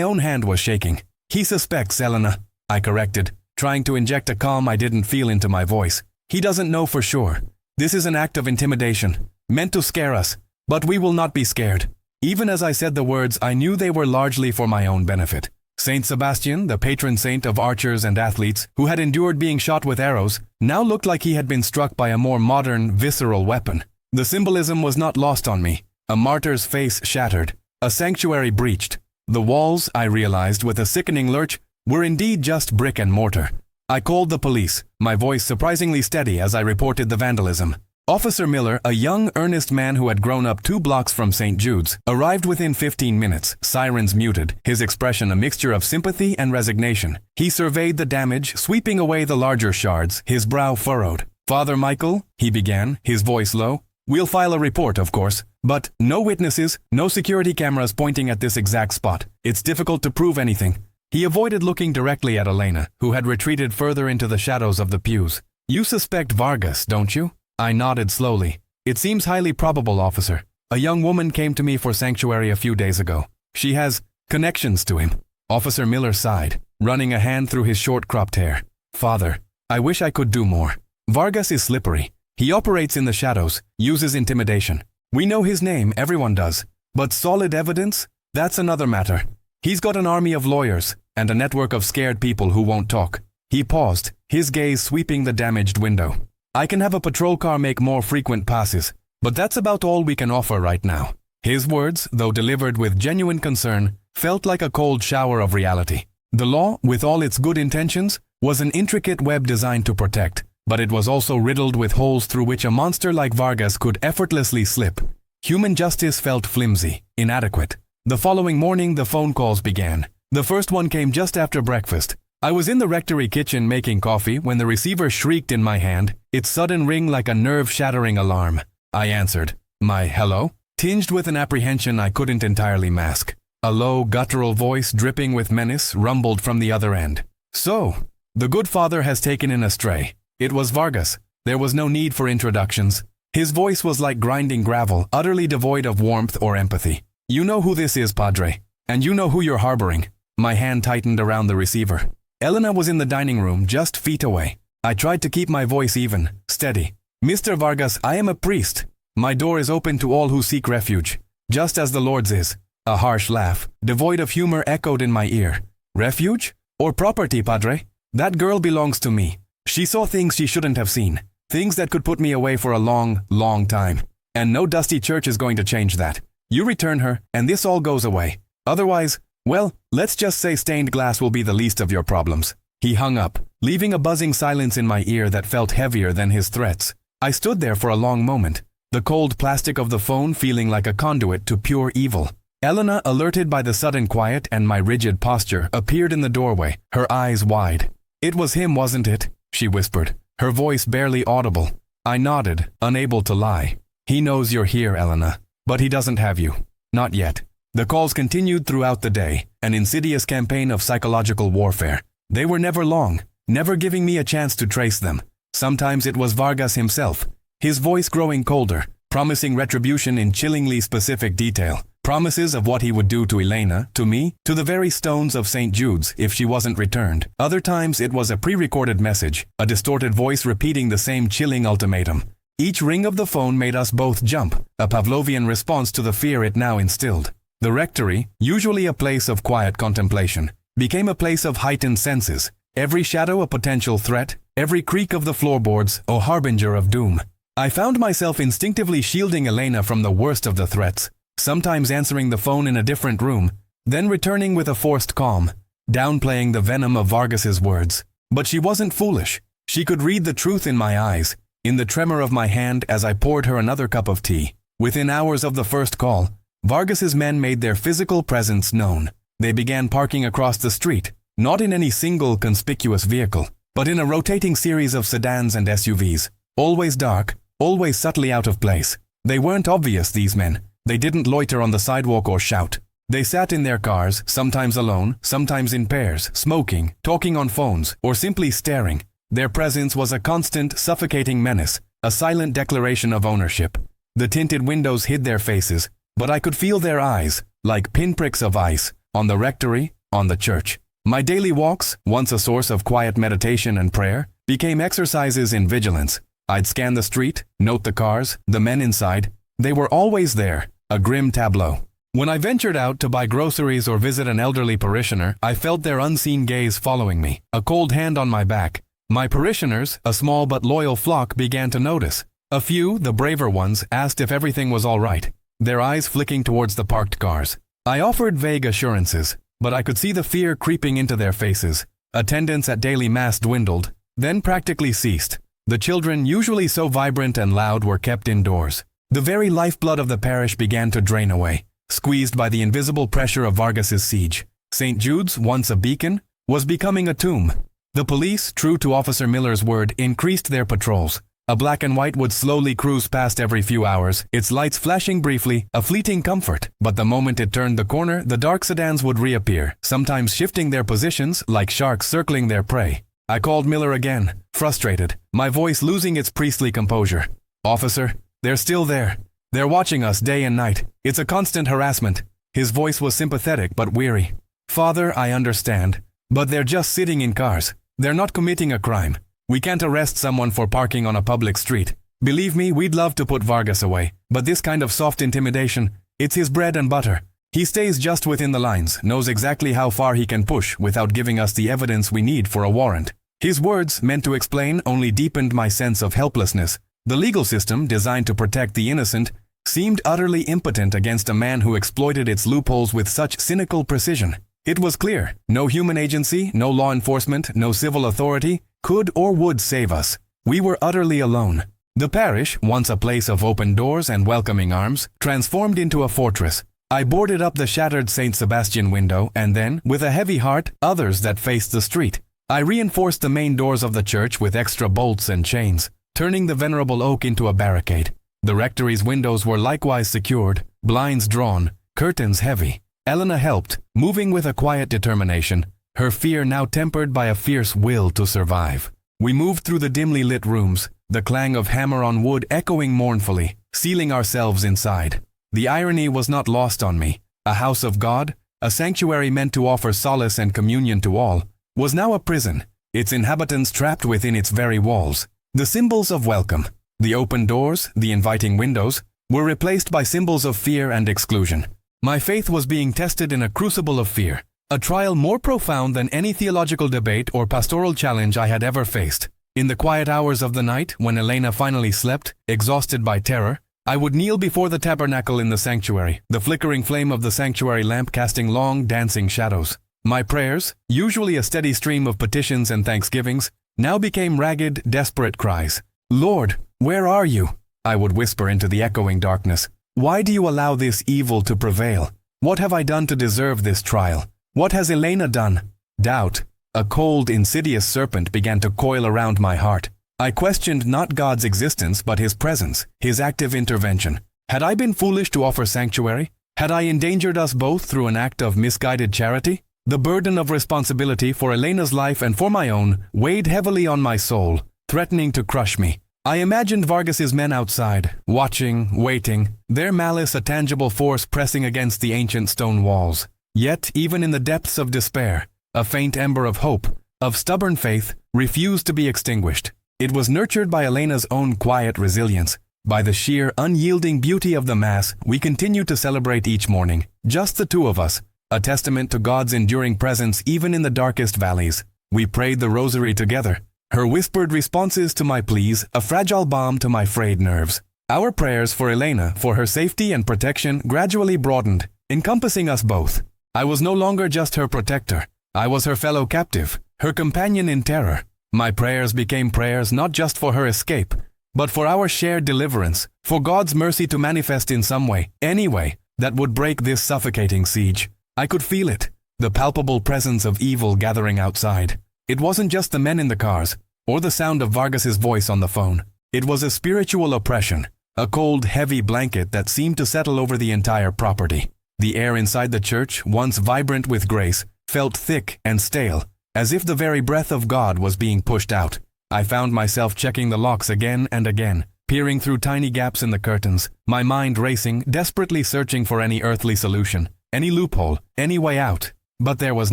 own hand was shaking. "He suspects, Elena," I corrected, trying to inject a calm I didn't feel into my voice. "He doesn't know for sure. This is an act of intimidation, meant to scare us, but we will not be scared." Even as I said the words, I knew they were largely for my own benefit. Saint Sebastian, the patron saint of archers and athletes, who had endured being shot with arrows, now looked like he had been struck by a more modern, visceral weapon. The symbolism was not lost on me. A martyr's face shattered, a sanctuary breached. The walls, I realized with a sickening lurch, were indeed just brick and mortar. I called the police, my voice surprisingly steady as I reported the vandalism. Officer Miller, a young, earnest man who had grown up 2 blocks from St. Jude's, arrived within 15 minutes, sirens muted, his expression a mixture of sympathy and resignation. He surveyed the damage, sweeping away the larger shards, his brow furrowed. "Father Michael," he began, his voice low, "we'll file a report, of course, but no witnesses, no security cameras pointing at this exact spot. It's difficult to prove anything." He avoided looking directly at Elena, who had retreated further into the shadows of the pews. "You suspect Vargas, don't you?" I nodded slowly. "It seems highly probable, officer. A young woman came to me for sanctuary a few days ago. She has connections to him." Officer Miller sighed, running a hand through his short-cropped hair. "Father, I wish I could do more. Vargas is slippery. He operates in the shadows, uses intimidation. We know his name, everyone does. But solid evidence? That's another matter. He's got an army of lawyers and a network of scared people who won't talk." He paused, his gaze sweeping the damaged window. "I can have a patrol car make more frequent passes, but that's about all we can offer right now." His words, though delivered with genuine concern, felt like a cold shower of reality. The law, with all its good intentions, was an intricate web designed to protect, but it was also riddled with holes through which a monster like Vargas could effortlessly slip. Human justice felt flimsy, inadequate. The following morning, the phone calls began. The first one came just after breakfast. I was in the rectory kitchen making coffee when the receiver shrieked in my hand, its sudden ring like a nerve-shattering alarm. I answered, my hello, tinged with an apprehension I couldn't entirely mask. A low, guttural voice dripping with menace rumbled from the other end. "So, the good father has taken in a stray. It was Vargas. There was no need for introductions." His voice was like grinding gravel, utterly devoid of warmth or empathy. "You know who this is, Padre. And you know who you're harboring." My hand tightened around the receiver. Elena was in the dining room, just feet away. I tried to keep my voice even, steady. "Mr. Vargas, I am a priest. My door is open to all who seek refuge, just as the Lord's is." A harsh laugh, devoid of humor, echoed in my ear. "Refuge? Or property, Padre? That girl belongs to me. She saw things she shouldn't have seen. Things that could put me away for a long, long time. And no dusty church is going to change that. You return her, and this all goes away. Otherwise, well, let's just say stained glass will be the least of your problems." He hung up, leaving a buzzing silence in my ear that felt heavier than his threats. I stood there for a long moment, the cold plastic of the phone feeling like a conduit to pure evil. Elena, alerted by the sudden quiet and my rigid posture, appeared in the doorway, her eyes wide. "It was him, wasn't it?" she whispered, her voice barely audible. I nodded, unable to lie. "He knows you're here, Elena, but he doesn't have you. Not yet." The calls continued throughout the day, an insidious campaign of psychological warfare. They were never long, never giving me a chance to trace them. Sometimes it was Vargas himself, his voice growing colder, promising retribution in chillingly specific detail. Promises of what he would do to Elena, to me, to the very stones of St. Jude's if she wasn't returned. Other times it was a pre-recorded message, a distorted voice repeating the same chilling ultimatum. Each ring of the phone made us both jump, a Pavlovian response to the fear it now instilled. The rectory, usually a place of quiet contemplation, became a place of heightened senses. Every shadow a potential threat, every creak of the floorboards a harbinger of doom. I found myself instinctively shielding Elena from the worst of the threats, sometimes answering the phone in a different room, then returning with a forced calm, downplaying the venom of Vargas's words. But she wasn't foolish. She could read the truth in my eyes, in the tremor of my hand as I poured her another cup of tea. Within hours of the first call, Vargas's men made their physical presence known. They began parking across the street, not in any single conspicuous vehicle, but in a rotating series of sedans and SUVs, always dark, always subtly out of place. They weren't obvious, these men. They didn't loiter on the sidewalk or shout. They sat in their cars, sometimes alone, sometimes in pairs, smoking, talking on phones, or simply staring. Their presence was a constant, suffocating menace, a silent declaration of ownership. The tinted windows hid their faces, but I could feel their eyes, like pinpricks of ice, on the rectory, on the church. My daily walks, once a source of quiet meditation and prayer, became exercises in vigilance. I'd scan the street, note the cars, the men inside. They were always there, a grim tableau. When I ventured out to buy groceries or visit an elderly parishioner, I felt their unseen gaze following me, a cold hand on my back. My parishioners, a small but loyal flock, began to notice. A few, the braver ones, asked if everything was all right, their eyes flicking towards the parked cars. I offered vague assurances, but I could see the fear creeping into their faces. Attendance at daily mass dwindled, then practically ceased. The children, usually so vibrant and loud, were kept indoors. The very lifeblood of the parish began to drain away, squeezed by the invisible pressure of Vargas's siege. St. Jude's, once a beacon, was becoming a tomb. The police, true to Officer Miller's word, increased their patrols. A black and white would slowly cruise past every few hours, its lights flashing briefly, a fleeting comfort. But the moment it turned the corner, the dark sedans would reappear, sometimes shifting their positions like sharks circling their prey. I called Miller again, frustrated, my voice losing its priestly composure. "Officer, they're still there. They're watching us day and night. It's a constant harassment." His voice was sympathetic but weary. "Father, I understand, but they're just sitting in cars. They're not committing a crime. We can't arrest someone for parking on a public street. Believe me, we'd love to put Vargas away, but this kind of soft intimidation, it's his bread and butter. He stays just within the lines, knows exactly how far he can push without giving us the evidence we need for a warrant." His words, meant to explain, only deepened my sense of helplessness. The legal system, designed to protect the innocent, seemed utterly impotent against a man who exploited its loopholes with such cynical precision. It was clear, no human agency, no law enforcement, no civil authority could or would save us. We were utterly alone. The parish, once a place of open doors and welcoming arms, transformed into a fortress. I boarded up the shattered St. Sebastian window and then, with a heavy heart, others that faced the street. I reinforced the main doors of the church with extra bolts and chains, turning the venerable oak into a barricade. The rectory's windows were likewise secured, blinds drawn, curtains heavy. Elena helped, moving with a quiet determination, her fear now tempered by a fierce will to survive. We moved through the dimly lit rooms, the clang of hammer on wood echoing mournfully, sealing ourselves inside. The irony was not lost on me. A house of God, a sanctuary meant to offer solace and communion to all, was now a prison, its inhabitants trapped within its very walls. The symbols of welcome, the open doors, the inviting windows, were replaced by symbols of fear and exclusion. My faith was being tested in a crucible of fear, a trial more profound than any theological debate or pastoral challenge I had ever faced. In the quiet hours of the night, when Elena finally slept, exhausted by terror, I would kneel before the tabernacle in the sanctuary, the flickering flame of the sanctuary lamp casting long, dancing shadows. My prayers, usually a steady stream of petitions and thanksgivings, now became ragged, desperate cries. "Lord, where are you?" I would whisper into the echoing darkness. "Why do you allow this evil to prevail? What have I done to deserve this trial? What has Elena done?" Doubt, a cold, insidious serpent, began to coil around my heart. I questioned not God's existence but His presence, His active intervention. Had I been foolish to offer sanctuary? Had I endangered us both through an act of misguided charity? The burden of responsibility for Elena's life and for my own weighed heavily on my soul, threatening to crush me. I imagined Vargas's men outside, watching, waiting, their malice a tangible force pressing against the ancient stone walls. Yet, even in the depths of despair, a faint ember of hope, of stubborn faith, refused to be extinguished. It was nurtured by Elena's own quiet resilience, by the sheer, unyielding beauty of the Mass we continued to celebrate each morning, just the two of us, a testament to God's enduring presence even in the darkest valleys. We prayed the rosary together, her whispered responses to my pleas a fragile balm to my frayed nerves. Our prayers for Elena, for her safety and protection, gradually broadened, encompassing us both. I was no longer just her protector. I was her fellow captive, her companion in terror. My prayers became prayers not just for her escape, but for our shared deliverance, for God's mercy to manifest in some way, any way, that would break this suffocating siege. I could feel it, the palpable presence of evil gathering outside. It wasn't just the men in the cars, or the sound of Vargas's voice on the phone. It was a spiritual oppression, a cold, heavy blanket that seemed to settle over the entire property. The air inside the church, once vibrant with grace, felt thick and stale, as if the very breath of God was being pushed out. I found myself checking the locks again and again, peering through tiny gaps in the curtains, my mind racing, desperately searching for any earthly solution, any loophole, any way out. But there was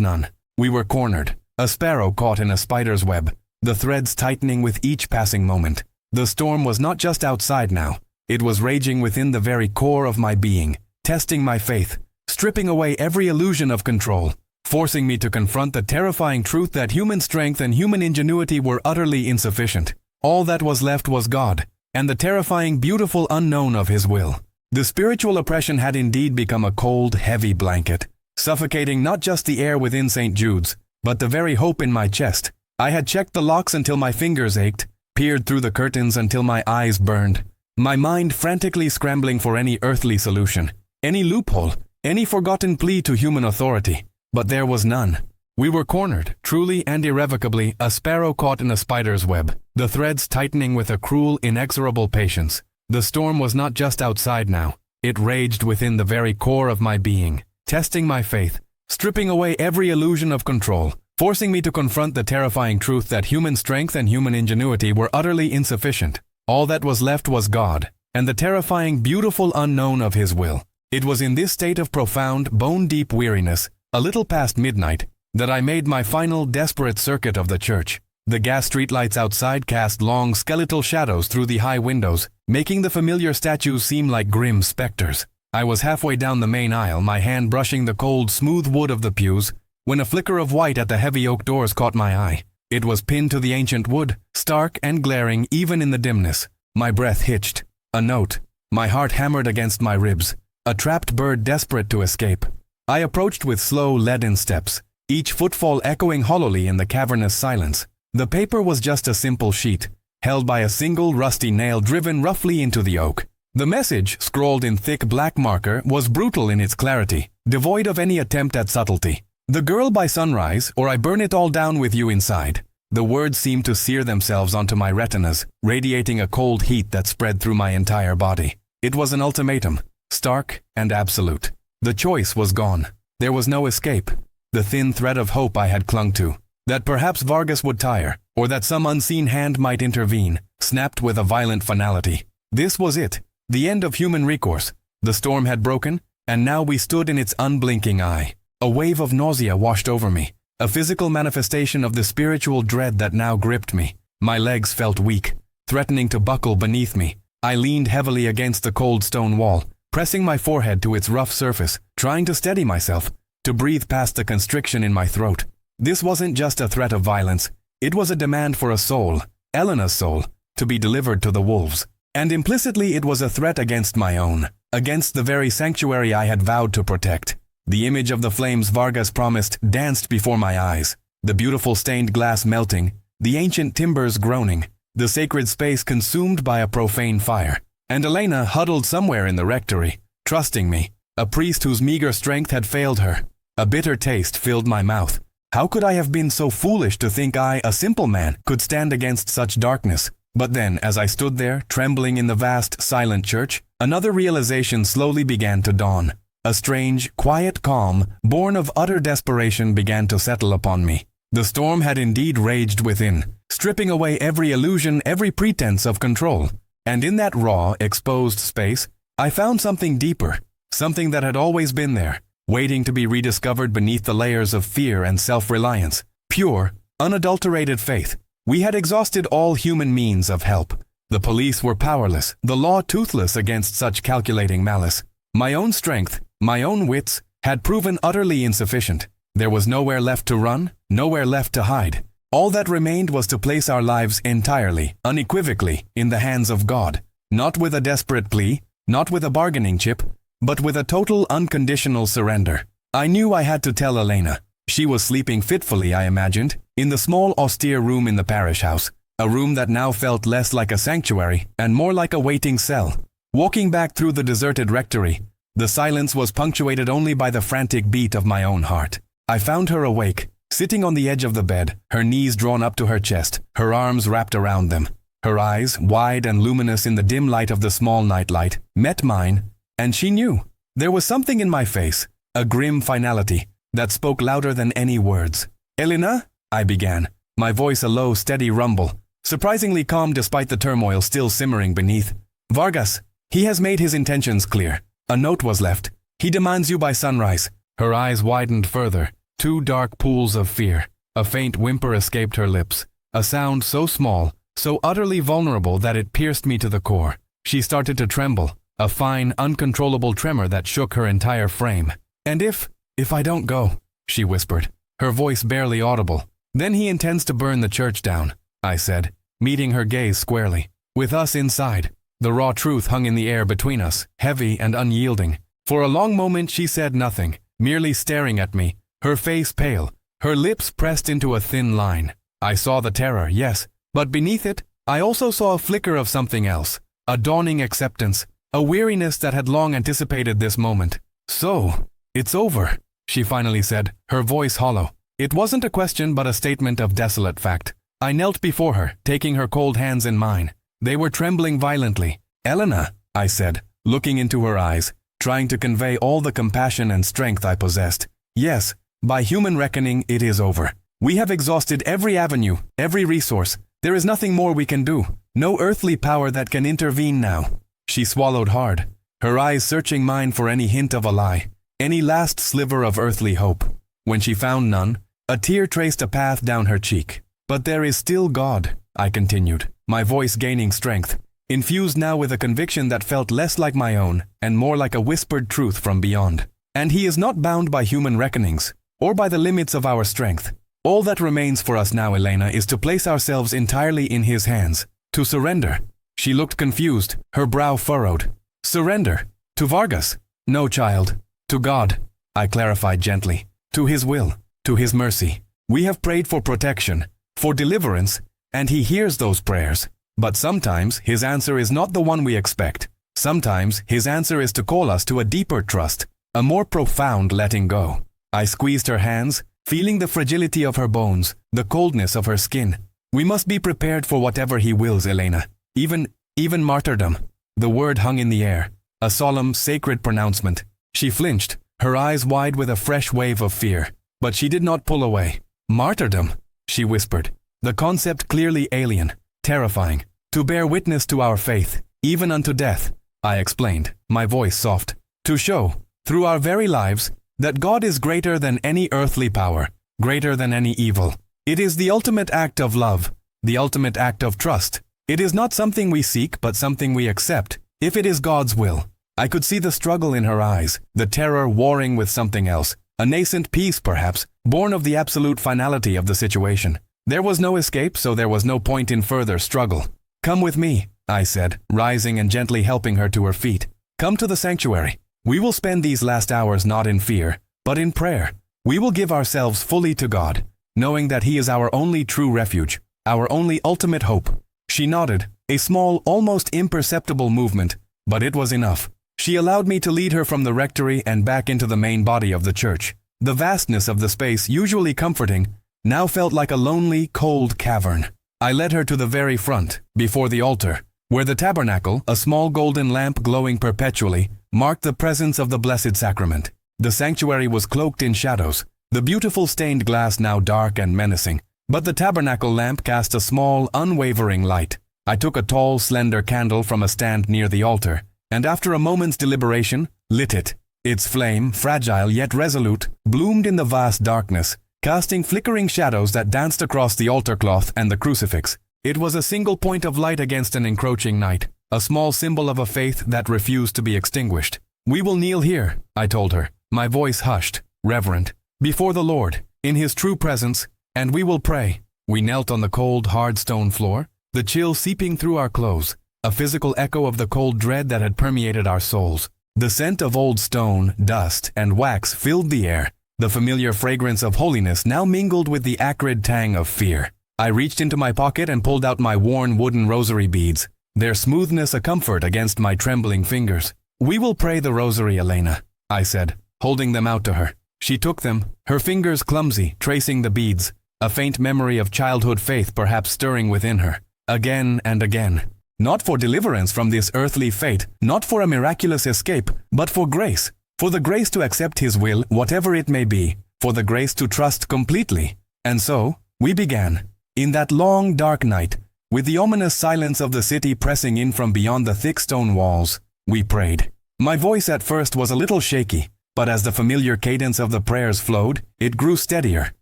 none. We were cornered, a sparrow caught in a spider's web, the threads tightening with each passing moment. The storm was not just outside now. It was raging within the very core of my being, testing my faith, stripping away every illusion of control, forcing me to confront the terrifying truth that human strength and human ingenuity were utterly insufficient. All that was left was God, and the terrifying, beautiful unknown of His will. The spiritual oppression had indeed become a cold, heavy blanket, suffocating not just the air within St. Jude's, but the very hope in my chest. I had checked the locks until my fingers ached, peered through the curtains until my eyes burned, my mind frantically scrambling for any earthly solution, any loophole, any forgotten plea to human authority. But there was none. We were cornered, truly and irrevocably, a sparrow caught in a spider's web, the threads tightening with a cruel, inexorable patience. The storm was not just outside now. It raged within the very core of my being, testing my faith, stripping away every illusion of control, forcing me to confront the terrifying truth that human strength and human ingenuity were utterly insufficient. All that was left was God, and the terrifying, beautiful unknown of His will. It was in this state of profound, bone-deep weariness, a little past midnight, that I made my final, desperate circuit of the church. The gas streetlights outside cast long, skeletal shadows through the high windows, making the familiar statues seem like grim specters. I was halfway down the main aisle, my hand brushing the cold, smooth wood of the pews, when a flicker of white at the heavy oak doors caught my eye. It was pinned to the ancient wood, stark and glaring even in the dimness. My breath hitched. A note. My heart hammered against my ribs. A trapped bird desperate to escape. I approached with slow, leaden steps, each footfall echoing hollowly in the cavernous silence. The paper was just a simple sheet, held by a single rusty nail driven roughly into the oak. The message, scrawled in thick black marker, was brutal in its clarity, devoid of any attempt at subtlety. "The girl by sunrise, or I burn it all down with you inside." The words seemed to sear themselves onto my retinas, radiating a cold heat that spread through my entire body. It was an ultimatum, stark and absolute. The choice was gone. There was no escape. The thin thread of hope I had clung to, that perhaps Vargas would tire, or that some unseen hand might intervene, snapped with a violent finality. This was it, the end of human recourse. The storm had broken, and now we stood in its unblinking eye. A wave of nausea washed over me, a physical manifestation of the spiritual dread that now gripped me. My legs felt weak, threatening to buckle beneath me. I leaned heavily against the cold stone wall, pressing my forehead to its rough surface, trying to steady myself, to breathe past the constriction in my throat. This wasn't just a threat of violence, it was a demand for a soul, Elena's soul, to be delivered to the wolves. And implicitly it was a threat against my own, against the very sanctuary I had vowed to protect. The image of the flames Vargas promised danced before my eyes, the beautiful stained glass melting, the ancient timbers groaning, the sacred space consumed by a profane fire. And Elena huddled somewhere in the rectory, trusting me, a priest whose meager strength had failed her. A bitter taste filled my mouth. How could I have been so foolish to think I, a simple man, could stand against such darkness? But then, as I stood there, trembling in the vast, silent church, another realization slowly began to dawn. A strange, quiet calm, born of utter desperation, began to settle upon me. The storm had indeed raged within, stripping away every illusion, every pretense of control. And in that raw, exposed space, I found something deeper, something that had always been there, waiting to be rediscovered beneath the layers of fear and self-reliance. Pure, unadulterated faith. We had exhausted all human means of help. The police were powerless, the law toothless against such calculating malice. My own strength, my own wits, had proven utterly insufficient. There was nowhere left to run, nowhere left to hide. All that remained was to place our lives entirely, unequivocally, in the hands of God. Not with a desperate plea, not with a bargaining chip, but with a total unconditional surrender. I knew I had to tell Elena. She was sleeping fitfully, I imagined, in the small austere room in the parish house, a room that now felt less like a sanctuary and more like a waiting cell. Walking back through the deserted rectory, the silence was punctuated only by the frantic beat of my own heart. I found her awake, sitting on the edge of the bed, her knees drawn up to her chest, her arms wrapped around them. Her eyes, wide and luminous in the dim light of the small nightlight, met mine, and she knew. There was something in my face, a grim finality, that spoke louder than any words. "Elena," I began, my voice a low, steady rumble, surprisingly calm despite the turmoil still simmering beneath. "Vargas, he has made his intentions clear. A note was left. He demands you by sunrise." Her eyes widened further, two dark pools of fear. A faint whimper escaped her lips, a sound so small, so utterly vulnerable that it pierced me to the core. She started to tremble, a fine, uncontrollable tremor that shook her entire frame. "And if I don't go," she whispered, her voice barely audible. "Then he intends to burn the church down," I said, meeting her gaze squarely. With us inside, the raw truth hung in the air between us, heavy and unyielding. For a long moment she said nothing, merely staring at me, her face pale, her lips pressed into a thin line. I saw the terror, yes, but beneath it, I also saw a flicker of something else, a dawning acceptance, a weariness that had long anticipated this moment. "So, it's over," she finally said, her voice hollow. It wasn't a question but a statement of desolate fact. I knelt before her, taking her cold hands in mine. They were trembling violently. "Elena," I said, looking into her eyes, trying to convey all the compassion and strength I possessed. "Yes, by human reckoning, it is over. We have exhausted every avenue, every resource. There is nothing more we can do. No earthly power that can intervene now." She swallowed hard, her eyes searching mine for any hint of a lie, any last sliver of earthly hope. When she found none, a tear traced a path down her cheek. "But there is still God," I continued, my voice gaining strength, infused now with a conviction that felt less like my own and more like a whispered truth from beyond. "And he is not bound by human reckonings, or by the limits of our strength. All that remains for us now, Elena, is to place ourselves entirely in his hands, to surrender." She looked confused, her brow furrowed. "Surrender? To Vargas?" "No, child. To God," I clarified gently. "To his will, to his mercy. We have prayed for protection, for deliverance, and he hears those prayers. But sometimes his answer is not the one we expect. Sometimes his answer is to call us to a deeper trust, a more profound letting go." I squeezed her hands, feeling the fragility of her bones, the coldness of her skin. "We must be prepared for whatever he wills, Elena. Even martyrdom." The word hung in the air, a solemn, sacred pronouncement. She flinched, her eyes wide with a fresh wave of fear, but she did not pull away. "Martyrdom," she whispered. The concept clearly alien, terrifying. To bear witness to our faith, even unto death, I explained, my voice soft. To show, through our very lives, that God is greater than any earthly power, greater than any evil. It is the ultimate act of love, the ultimate act of trust. It is not something we seek, but something we accept, if it is God's will. I could see the struggle in her eyes, the terror warring with something else, a nascent peace perhaps, born of the absolute finality of the situation. There was no escape, so there was no point in further struggle. Come with me, I said, rising and gently helping her to her feet. Come to the sanctuary. We will spend these last hours not in fear, but in prayer. We will give ourselves fully to God, knowing that He is our only true refuge, our only ultimate hope. She nodded, a small, almost imperceptible movement, but it was enough. She allowed me to lead her from the rectory and back into the main body of the church. The vastness of the space, usually comforting, now felt like a lonely, cold cavern. I led her to the very front, before the altar, where the tabernacle, a small golden lamp glowing perpetually, marked the presence of the Blessed Sacrament. The sanctuary was cloaked in shadows, the beautiful stained glass now dark and menacing, but the tabernacle lamp cast a small, unwavering light. I took a tall, slender candle from a stand near the altar, and after a moment's deliberation, lit it. Its flame, fragile yet resolute, bloomed in the vast darkness, casting flickering shadows that danced across the altar cloth and the crucifix. It was a single point of light against an encroaching night, a small symbol of a faith that refused to be extinguished. We will kneel here, I told her, my voice hushed, reverent, before the Lord, in His true presence, and we will pray. We knelt on the cold, hard stone floor, the chill seeping through our clothes, a physical echo of the cold dread that had permeated our souls. The scent of old stone, dust, and wax filled the air. The familiar fragrance of holiness now mingled with the acrid tang of fear. I reached into my pocket and pulled out my worn wooden rosary beads, their smoothness a comfort against my trembling fingers. We will pray the rosary, Elena, I said, holding them out to her. She took them, her fingers clumsy, tracing the beads, a faint memory of childhood faith perhaps stirring within her. Again and again. Not for deliverance from this earthly fate, not for a miraculous escape, but for grace. For the grace to accept His will, whatever it may be, for the grace to trust completely. And so, we began. In that long, dark night, with the ominous silence of the city pressing in from beyond the thick stone walls, we prayed. My voice at first was a little shaky, but as the familiar cadence of the prayers flowed, it grew steadier,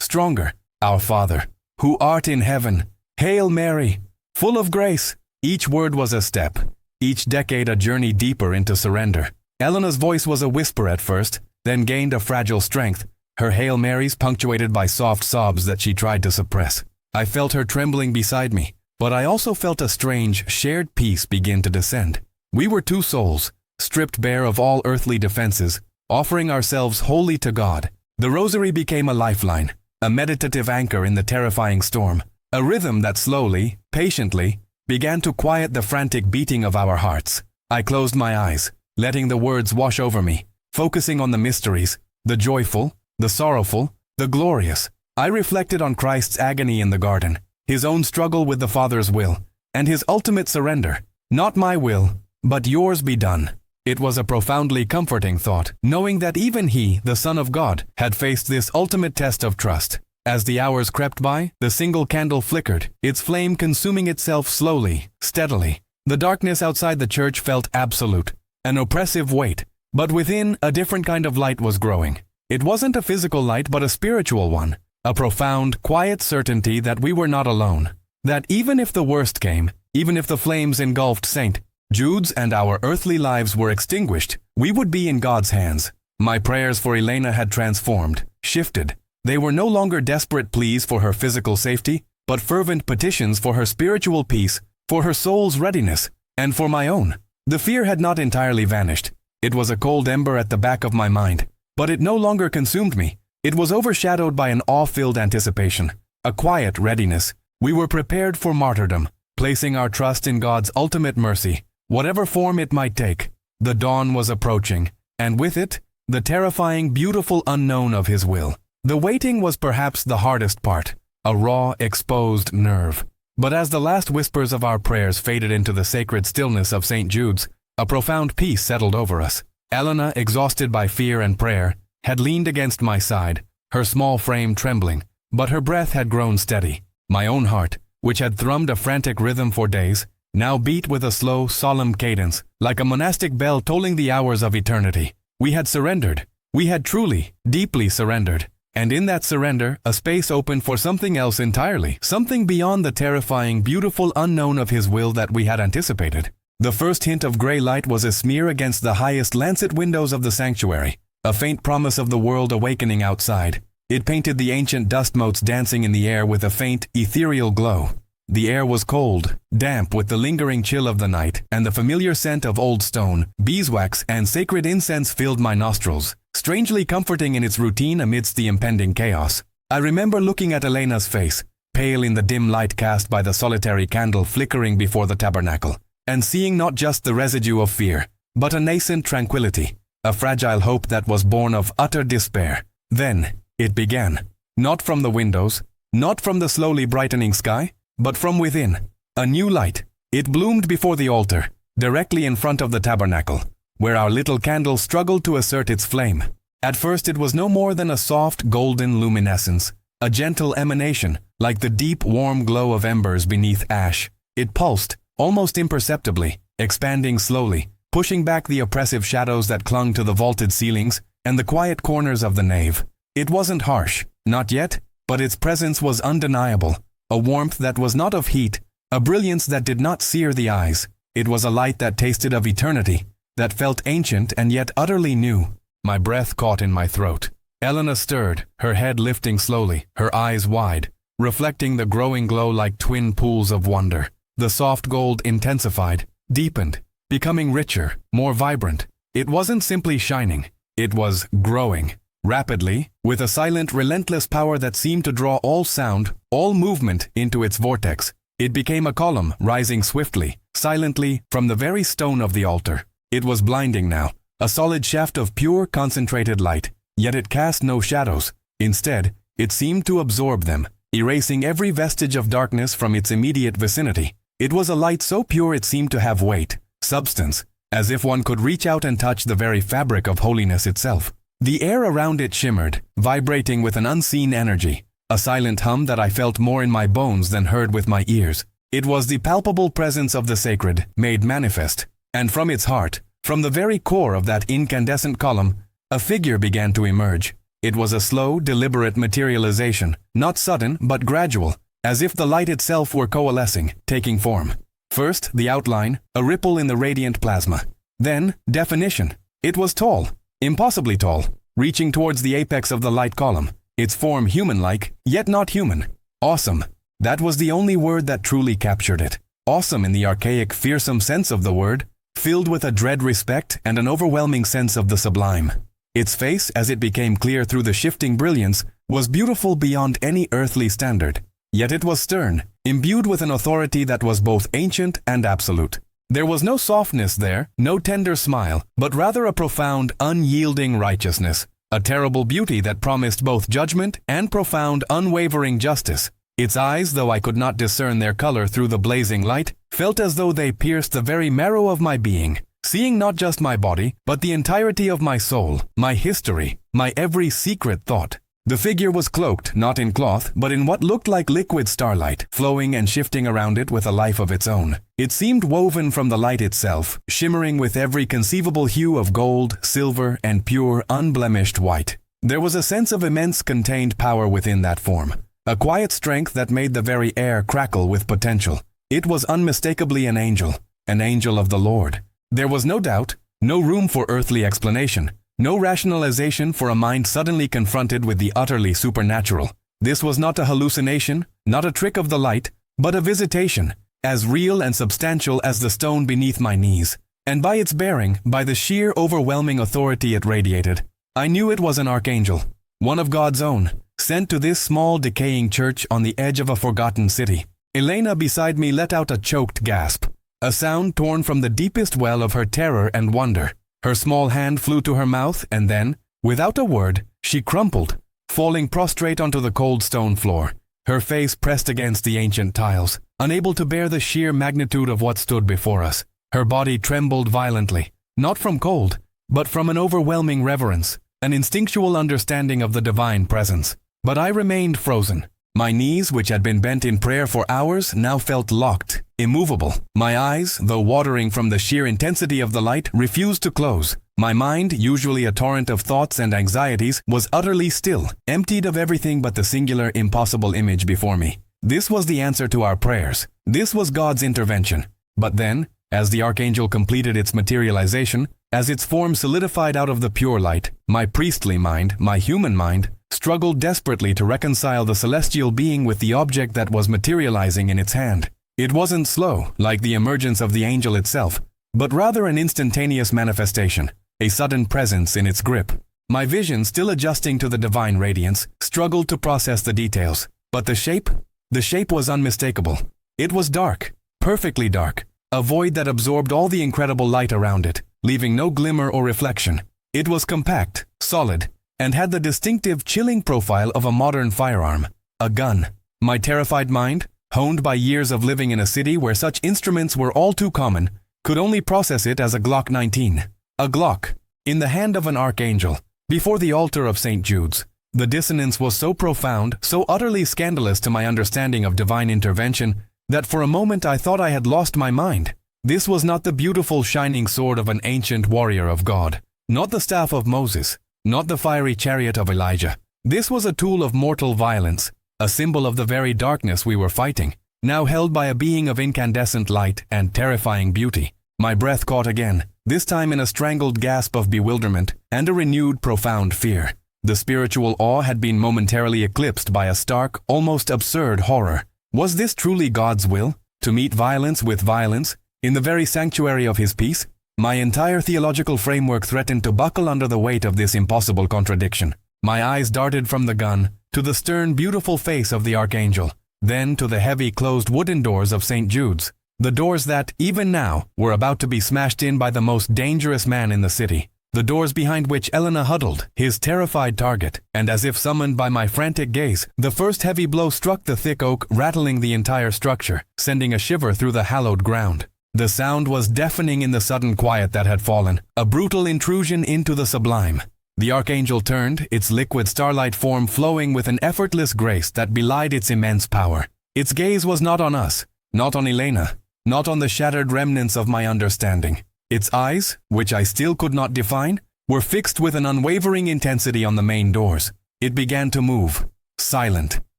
stronger. Our Father, who art in heaven, Hail Mary, full of grace. Each word was a step, each decade a journey deeper into surrender. Elena's voice was a whisper at first, then gained a fragile strength, her Hail Marys punctuated by soft sobs that she tried to suppress. I felt her trembling beside me, but I also felt a strange, shared peace begin to descend. We were two souls, stripped bare of all earthly defenses, offering ourselves wholly to God. The rosary became a lifeline, a meditative anchor in the terrifying storm, a rhythm that slowly, patiently, began to quiet the frantic beating of our hearts. I closed my eyes, letting the words wash over me, focusing on the mysteries, the joyful, the sorrowful, the glorious. I reflected on Christ's agony in the garden, His own struggle with the Father's will, and His ultimate surrender. Not my will, but yours be done. It was a profoundly comforting thought, knowing that even He, the Son of God, had faced this ultimate test of trust. As the hours crept by, the single candle flickered, its flame consuming itself slowly, steadily. The darkness outside the church felt absolute, an oppressive weight, but within, a different kind of light was growing. It wasn't a physical light, but a spiritual one, a profound, quiet certainty that we were not alone, that even if the worst came, even if the flames engulfed St. Jude's and our earthly lives were extinguished, we would be in God's hands. My prayers for Elena had transformed, shifted. They were no longer desperate pleas for her physical safety, but fervent petitions for her spiritual peace, for her soul's readiness, and for my own. The fear had not entirely vanished. It was a cold ember at the back of my mind, but it no longer consumed me. It was overshadowed by an awe-filled anticipation, a quiet readiness. We were prepared for martyrdom, placing our trust in God's ultimate mercy, whatever form it might take. The dawn was approaching, and with it, the terrifying, beautiful unknown of His will. The waiting was perhaps the hardest part, a raw, exposed nerve. But as the last whispers of our prayers faded into the sacred stillness of St. Jude's, a profound peace settled over us. Elena, exhausted by fear and prayer, had leaned against my side, her small frame trembling, but her breath had grown steady. My own heart, which had thrummed a frantic rhythm for days, now beat with a slow, solemn cadence, like a monastic bell tolling the hours of eternity. We had surrendered. We had truly, deeply surrendered. And in that surrender, a space opened for something else entirely, something beyond the terrifying, beautiful unknown of His will that we had anticipated. The first hint of gray light was a smear against the highest lancet windows of the sanctuary, a faint promise of the world awakening outside. It painted the ancient dust motes dancing in the air with a faint, ethereal glow. The air was cold, damp with the lingering chill of the night, and the familiar scent of old stone, beeswax, and sacred incense filled my nostrils, strangely comforting in its routine amidst the impending chaos. I remember looking at Elena's face, pale in the dim light cast by the solitary candle flickering before the tabernacle, and seeing not just the residue of fear, but a nascent tranquility, a fragile hope that was born of utter despair. Then it began. Not from the windows, not from the slowly brightening sky, but from within. A new light. It bloomed before the altar, directly in front of the tabernacle, where our little candle struggled to assert its flame. At first it was no more than a soft golden luminescence, a gentle emanation, like the deep warm glow of embers beneath ash. It pulsed, almost imperceptibly, expanding slowly, pushing back the oppressive shadows that clung to the vaulted ceilings and the quiet corners of the nave. It wasn't harsh, not yet, but its presence was undeniable. A warmth that was not of heat, a brilliance that did not sear the eyes. It was a light that tasted of eternity, that felt ancient and yet utterly new. My breath caught in my throat. Elena stirred, her head lifting slowly, her eyes wide, reflecting the growing glow like twin pools of wonder. The soft gold intensified, deepened, becoming richer, more vibrant. It wasn't simply shining, it was growing. Rapidly, with a silent, relentless power that seemed to draw all sound, all movement into its vortex. It became a column rising swiftly, silently, from the very stone of the altar. It was blinding now, a solid shaft of pure, concentrated light, yet it cast no shadows. Instead, it seemed to absorb them, erasing every vestige of darkness from its immediate vicinity. It was a light so pure it seemed to have weight, substance, as if one could reach out and touch the very fabric of holiness itself. The air around it shimmered, vibrating with an unseen energy, a silent hum that I felt more in my bones than heard with my ears. It was the palpable presence of the sacred, made manifest, and from its heart, from the very core of that incandescent column, a figure began to emerge. It was a slow, deliberate materialization, not sudden but gradual, as if the light itself were coalescing, taking form. First, the outline, a ripple in the radiant plasma. Then, definition. It was tall. Impossibly tall, reaching towards the apex of the light column, its form human-like, yet not human. Awesome. That was the only word that truly captured it. Awesome in the archaic, fearsome sense of the word, filled with a dread respect and an overwhelming sense of the sublime. Its face, as it became clear through the shifting brilliance, was beautiful beyond any earthly standard. Yet it was stern, imbued with an authority that was both ancient and absolute. There was no softness there, no tender smile, but rather a profound, unyielding righteousness, a terrible beauty that promised both judgment and profound, unwavering justice. Its eyes, though I could not discern their color through the blazing light, felt as though they pierced the very marrow of my being, seeing not just my body, but the entirety of my soul, my history, my every secret thought. The figure was cloaked, not in cloth, but in what looked like liquid starlight, flowing and shifting around it with a life of its own. It seemed woven from the light itself, shimmering with every conceivable hue of gold, silver, and pure, unblemished white. There was a sense of immense contained power within that form, a quiet strength that made the very air crackle with potential. It was unmistakably an angel of the Lord. There was no doubt, no room for earthly explanation. No rationalization for a mind suddenly confronted with the utterly supernatural. This was not a hallucination, not a trick of the light, but a visitation, as real and substantial as the stone beneath my knees. And by its bearing, by the sheer overwhelming authority it radiated, I knew it was an archangel, one of God's own, sent to this small decaying church on the edge of a forgotten city. Elena beside me let out a choked gasp, a sound torn from the deepest well of her terror and wonder. Her small hand flew to her mouth and then, without a word, she crumpled, falling prostrate onto the cold stone floor, her face pressed against the ancient tiles, unable to bear the sheer magnitude of what stood before us. Her body trembled violently, not from cold, but from an overwhelming reverence, an instinctual understanding of the divine presence. But I remained frozen, My knees, which had been bent in prayer for hours, now felt locked, immovable. My eyes, though watering from the sheer intensity of the light, refused to close. My mind, usually a torrent of thoughts and anxieties, was utterly still, emptied of everything but the singular, impossible image before me. This was the answer to our prayers. This was God's intervention. But then, as the archangel completed its materialization, as its form solidified out of the pure light, my priestly mind, my human mind, struggled desperately to reconcile the celestial being with the object that was materializing in its hand. It wasn't slow, like the emergence of the angel itself, but rather an instantaneous manifestation, a sudden presence in its grip. My vision, still adjusting to the divine radiance, struggled to process the details. But the shape was unmistakable. It was dark, perfectly dark, a void that absorbed all the incredible light around it, leaving no glimmer or reflection. It was compact, solid, and had the distinctive, chilling profile of a modern firearm, a gun. My terrified mind, honed by years of living in a city where such instruments were all too common, could only process it as a Glock 19. A Glock, in the hand of an archangel, before the altar of St. Jude's. The dissonance was so profound, so utterly scandalous to my understanding of divine intervention, that for a moment I thought I had lost my mind. This was not the beautiful shining sword of an ancient warrior of God, not the staff of Moses, not the fiery chariot of Elijah. This was a tool of mortal violence, a symbol of the very darkness we were fighting, now held by a being of incandescent light and terrifying beauty. My breath caught again, this time in a strangled gasp of bewilderment and a renewed profound fear. The spiritual awe had been momentarily eclipsed by a stark, almost absurd horror. Was this truly God's will, to meet violence with violence, in the very sanctuary of His peace? My entire theological framework threatened to buckle under the weight of this impossible contradiction. My eyes darted from the gun to the stern, beautiful face of the archangel, then to the heavy, closed wooden doors of St. Jude's, the doors that, even now, were about to be smashed in by the most dangerous man in the city, the doors behind which Elena huddled, his terrified target, and as if summoned by my frantic gaze, the first heavy blow struck the thick oak, rattling the entire structure, sending a shiver through the hallowed ground. The sound was deafening in the sudden quiet that had fallen, a brutal intrusion into the sublime. The archangel turned, its liquid starlight form flowing with an effortless grace that belied its immense power. Its gaze was not on us, not on Elena, not on the shattered remnants of my understanding. Its eyes, which I still could not define, were fixed with an unwavering intensity on the main doors. It began to move, silent,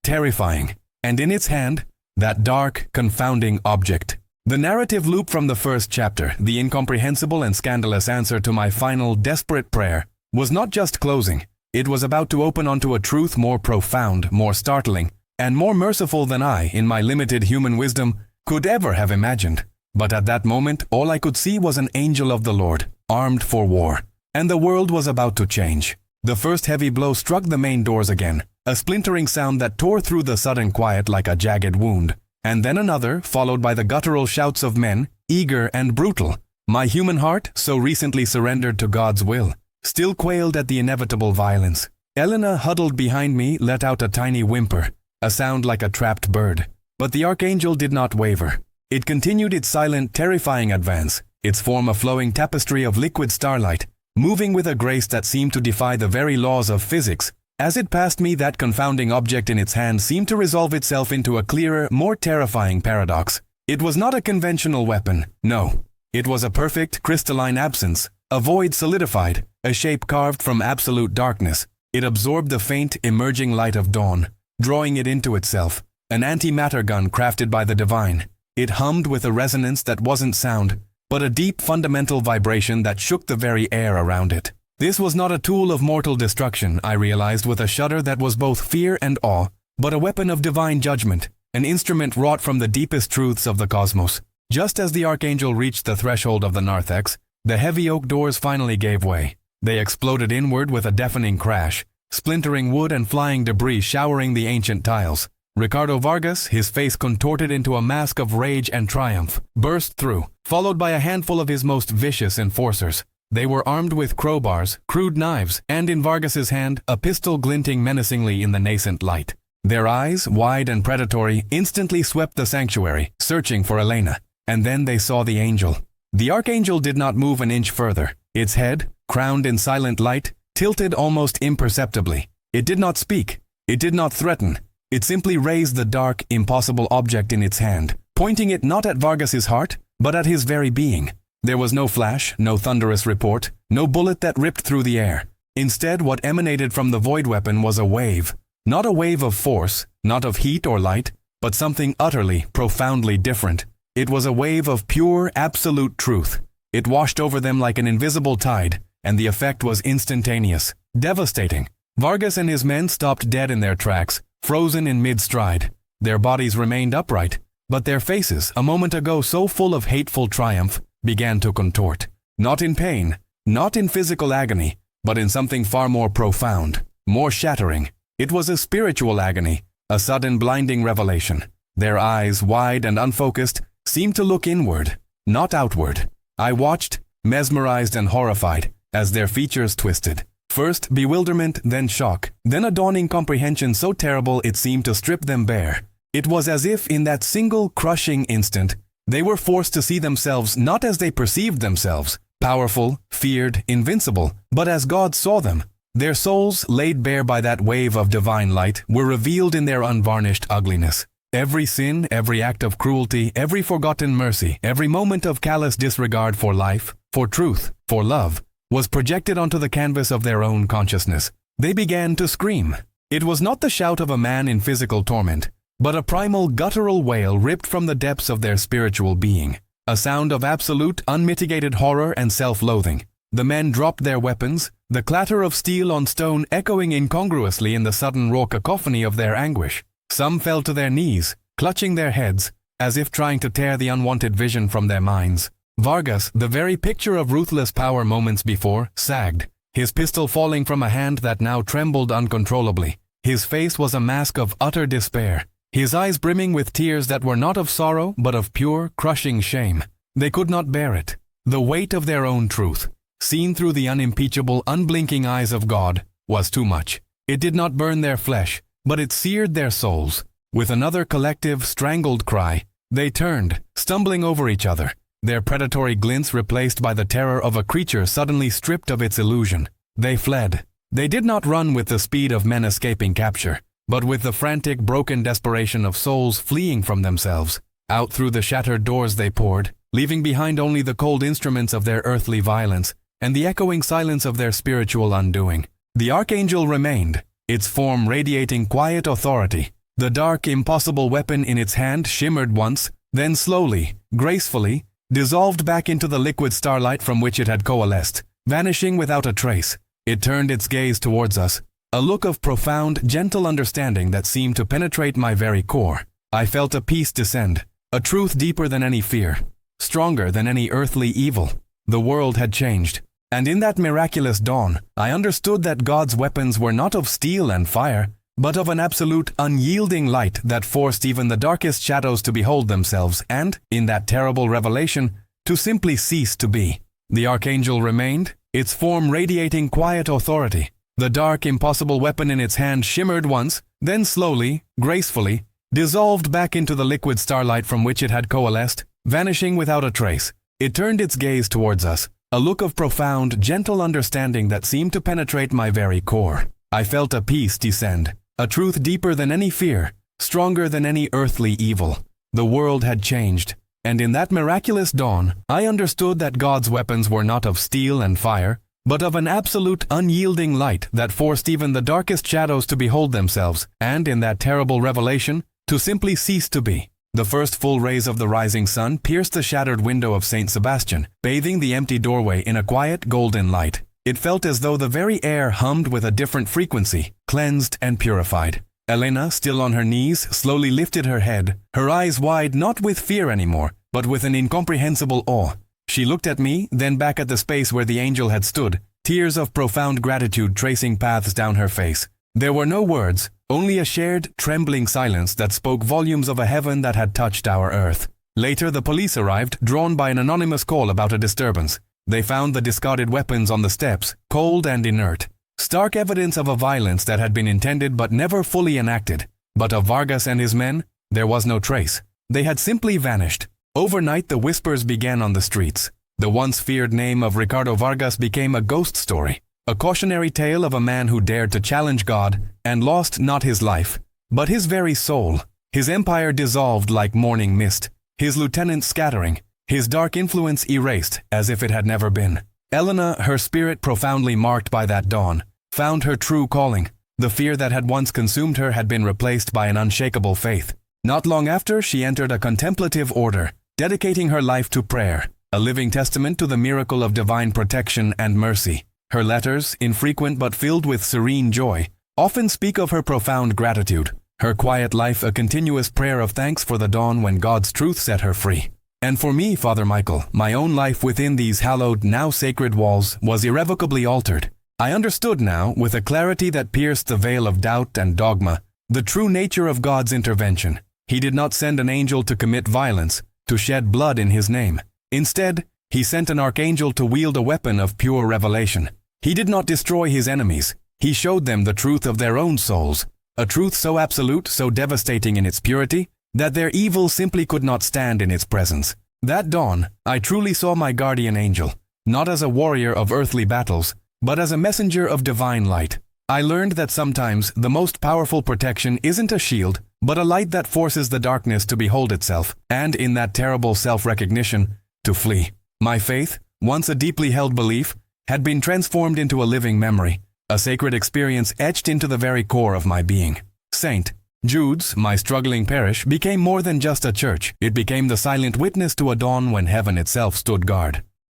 terrifying, and in its hand, that dark, confounding object. The narrative loop from the first chapter, the incomprehensible and scandalous answer to my final, desperate prayer, was not just closing. It was about to open onto a truth more profound, more startling, and more merciful than I, in my limited human wisdom, could ever have imagined. But at that moment, all I could see was an angel of the Lord, armed for war. And the world was about to change. The first heavy blow struck the main doors again, a splintering sound that tore through the sudden quiet like a jagged wound. And then another, followed by the guttural shouts of men, eager and brutal. My human heart, so recently surrendered to God's will, still quailed at the inevitable violence. Elena, huddled behind me, let out a tiny whimper, a sound like a trapped bird. But the archangel did not waver. It continued its silent, terrifying advance, its form a flowing tapestry of liquid starlight, moving with a grace that seemed to defy the very laws of physics. As it passed me, that confounding object in its hand seemed to resolve itself into a clearer, more terrifying paradox. It was not a conventional weapon, no. It was a perfect, crystalline absence, a void solidified, a shape carved from absolute darkness. It absorbed the faint, emerging light of dawn, drawing it into itself, an antimatter gun crafted by the divine. It hummed with a resonance that wasn't sound, but a deep, fundamental vibration that shook the very air around it. This was not a tool of mortal destruction, I realized with a shudder that was both fear and awe, but a weapon of divine judgment, an instrument wrought from the deepest truths of the cosmos. Just as the archangel reached the threshold of the narthex, the heavy oak doors finally gave way. They exploded inward with a deafening crash, splintering wood and flying debris showering the ancient tiles. Ricardo Vargas, his face contorted into a mask of rage and triumph, burst through, followed by a handful of his most vicious enforcers. They were armed with crowbars, crude knives, and in Vargas's hand, a pistol glinting menacingly in the nascent light. Their eyes, wide and predatory, instantly swept the sanctuary, searching for Elena. And then they saw the angel. The archangel did not move an inch further. Its head, crowned in silent light, tilted almost imperceptibly. It did not speak. It did not threaten. It simply raised the dark, impossible object in its hand, pointing it not at Vargas's heart, but at his very being. There was no flash, no thunderous report, no bullet that ripped through the air. Instead, what emanated from the void weapon was a wave. Not a wave of force, not of heat or light, but something utterly, profoundly different. It was a wave of pure, absolute truth. It washed over them like an invisible tide, and the effect was instantaneous, devastating. Vargas and his men stopped dead in their tracks, frozen in mid-stride. Their bodies remained upright, but their faces, a moment ago so full of hateful triumph, began to contort. Not in pain, not in physical agony, but in something far more profound, more shattering. It was a spiritual agony, a sudden blinding revelation. Their eyes, wide and unfocused, seemed to look inward, not outward. I watched, mesmerized and horrified, as their features twisted. First bewilderment, then shock, then a dawning comprehension so terrible it seemed to strip them bare. It was as if in that single crushing instant, they were forced to see themselves not as they perceived themselves, powerful, feared, invincible, but as God saw them. Their souls, laid bare by that wave of divine light, were revealed in their unvarnished ugliness. Every sin, every act of cruelty, every forgotten mercy, every moment of callous disregard for life, for truth, for love, was projected onto the canvas of their own consciousness. They began to scream. It was not the shout of a man in physical torment, but a primal guttural wail ripped from the depths of their spiritual being. A sound of absolute, unmitigated horror and self-loathing. The men dropped their weapons, the clatter of steel on stone echoing incongruously in the sudden raw cacophony of their anguish. Some fell to their knees, clutching their heads, as if trying to tear the unwanted vision from their minds. Vargas, the very picture of ruthless power moments before, sagged, his pistol falling from a hand that now trembled uncontrollably. His face was a mask of utter despair, his eyes brimming with tears that were not of sorrow but of pure, crushing shame. They could not bear it. The weight of their own truth, seen through the unimpeachable, unblinking eyes of God, was too much. It did not burn their flesh, but it seared their souls. With another collective, strangled cry, they turned, stumbling over each other, their predatory glints replaced by the terror of a creature suddenly stripped of its illusion. They fled. They did not run with the speed of men escaping capture, but with the frantic, broken desperation of souls fleeing from themselves. Out through the shattered doors they poured, leaving behind only the cold instruments of their earthly violence and the echoing silence of their spiritual undoing. The archangel remained, its form radiating quiet authority. The dark, impossible weapon in its hand shimmered once, then slowly, gracefully, dissolved back into the liquid starlight from which it had coalesced, vanishing without a trace. It turned its gaze towards us, a look of profound, gentle understanding that seemed to penetrate my very core. I felt a peace descend, a truth deeper than any fear, stronger than any earthly evil. The world had changed, and in that miraculous dawn, I understood that God's weapons were not of steel and fire, but of an absolute, unyielding light that forced even the darkest shadows to behold themselves and, in that terrible revelation, to simply cease to be. The archangel remained, its form radiating quiet authority. The dark, impossible weapon in its hand shimmered once, then slowly, gracefully, dissolved back into the liquid starlight from which it had coalesced, vanishing without a trace. It turned its gaze towards us, a look of profound, gentle understanding that seemed to penetrate my very core. I felt a peace descend, a truth deeper than any fear, stronger than any earthly evil. The world had changed, and in that miraculous dawn, I understood that God's weapons were not of steel and fire, but of an absolute, unyielding light that forced even the darkest shadows to behold themselves, and in that terrible revelation, to simply cease to be. The first full rays of the rising sun pierced the shattered window of St. Sebastian, bathing the empty doorway in a quiet, golden light. It felt as though the very air hummed with a different frequency, cleansed and purified. Elena, still on her knees, slowly lifted her head, her eyes wide not with fear anymore, but with an incomprehensible awe. She looked at me, then back at the space where the angel had stood, tears of profound gratitude tracing paths down her face. There were no words, only a shared, trembling silence that spoke volumes of a heaven that had touched our earth. Later, the police arrived, drawn by an anonymous call about a disturbance. They found the discarded weapons on the steps, cold and inert. Stark evidence of a violence that had been intended but never fully enacted. But of Vargas and his men, there was no trace. They had simply vanished. Overnight, the whispers began on the streets. The once feared name of Ricardo Vargas became a ghost story. A cautionary tale of a man who dared to challenge God and lost not his life, but his very soul, his empire dissolved like morning mist, his lieutenants scattering, his dark influence erased as if it had never been. Elena, her spirit profoundly marked by that dawn, found her true calling. The fear that had once consumed her had been replaced by an unshakable faith. Not long after, she entered a contemplative order, dedicating her life to prayer, a living testament to the miracle of divine protection and mercy. Her letters, infrequent but filled with serene joy, often speak of her profound gratitude, her quiet life a continuous prayer of thanks for the dawn when God's truth set her free. And for me, Father Michael, my own life within these hallowed, now sacred walls was irrevocably altered. I understood now, with a clarity that pierced the veil of doubt and dogma, the true nature of God's intervention. He did not send an angel to commit violence, to shed blood in his name. Instead, he sent an archangel to wield a weapon of pure revelation. He did not destroy his enemies. He showed them the truth of their own souls, a truth so absolute, so devastating in its purity, that their evil simply could not stand in its presence. That dawn, I truly saw my guardian angel, not as a warrior of earthly battles, but as a messenger of divine light. I learned that sometimes the most powerful protection isn't a shield, but a light that forces the darkness to behold itself, and in that terrible self-recognition, to flee. My faith, once a deeply held belief, had been transformed into a living memory, a sacred experience etched into the very core of my being. St. Jude's, my struggling parish, became more than just a church. It became the silent witness to a dawn when heaven itself stood guard.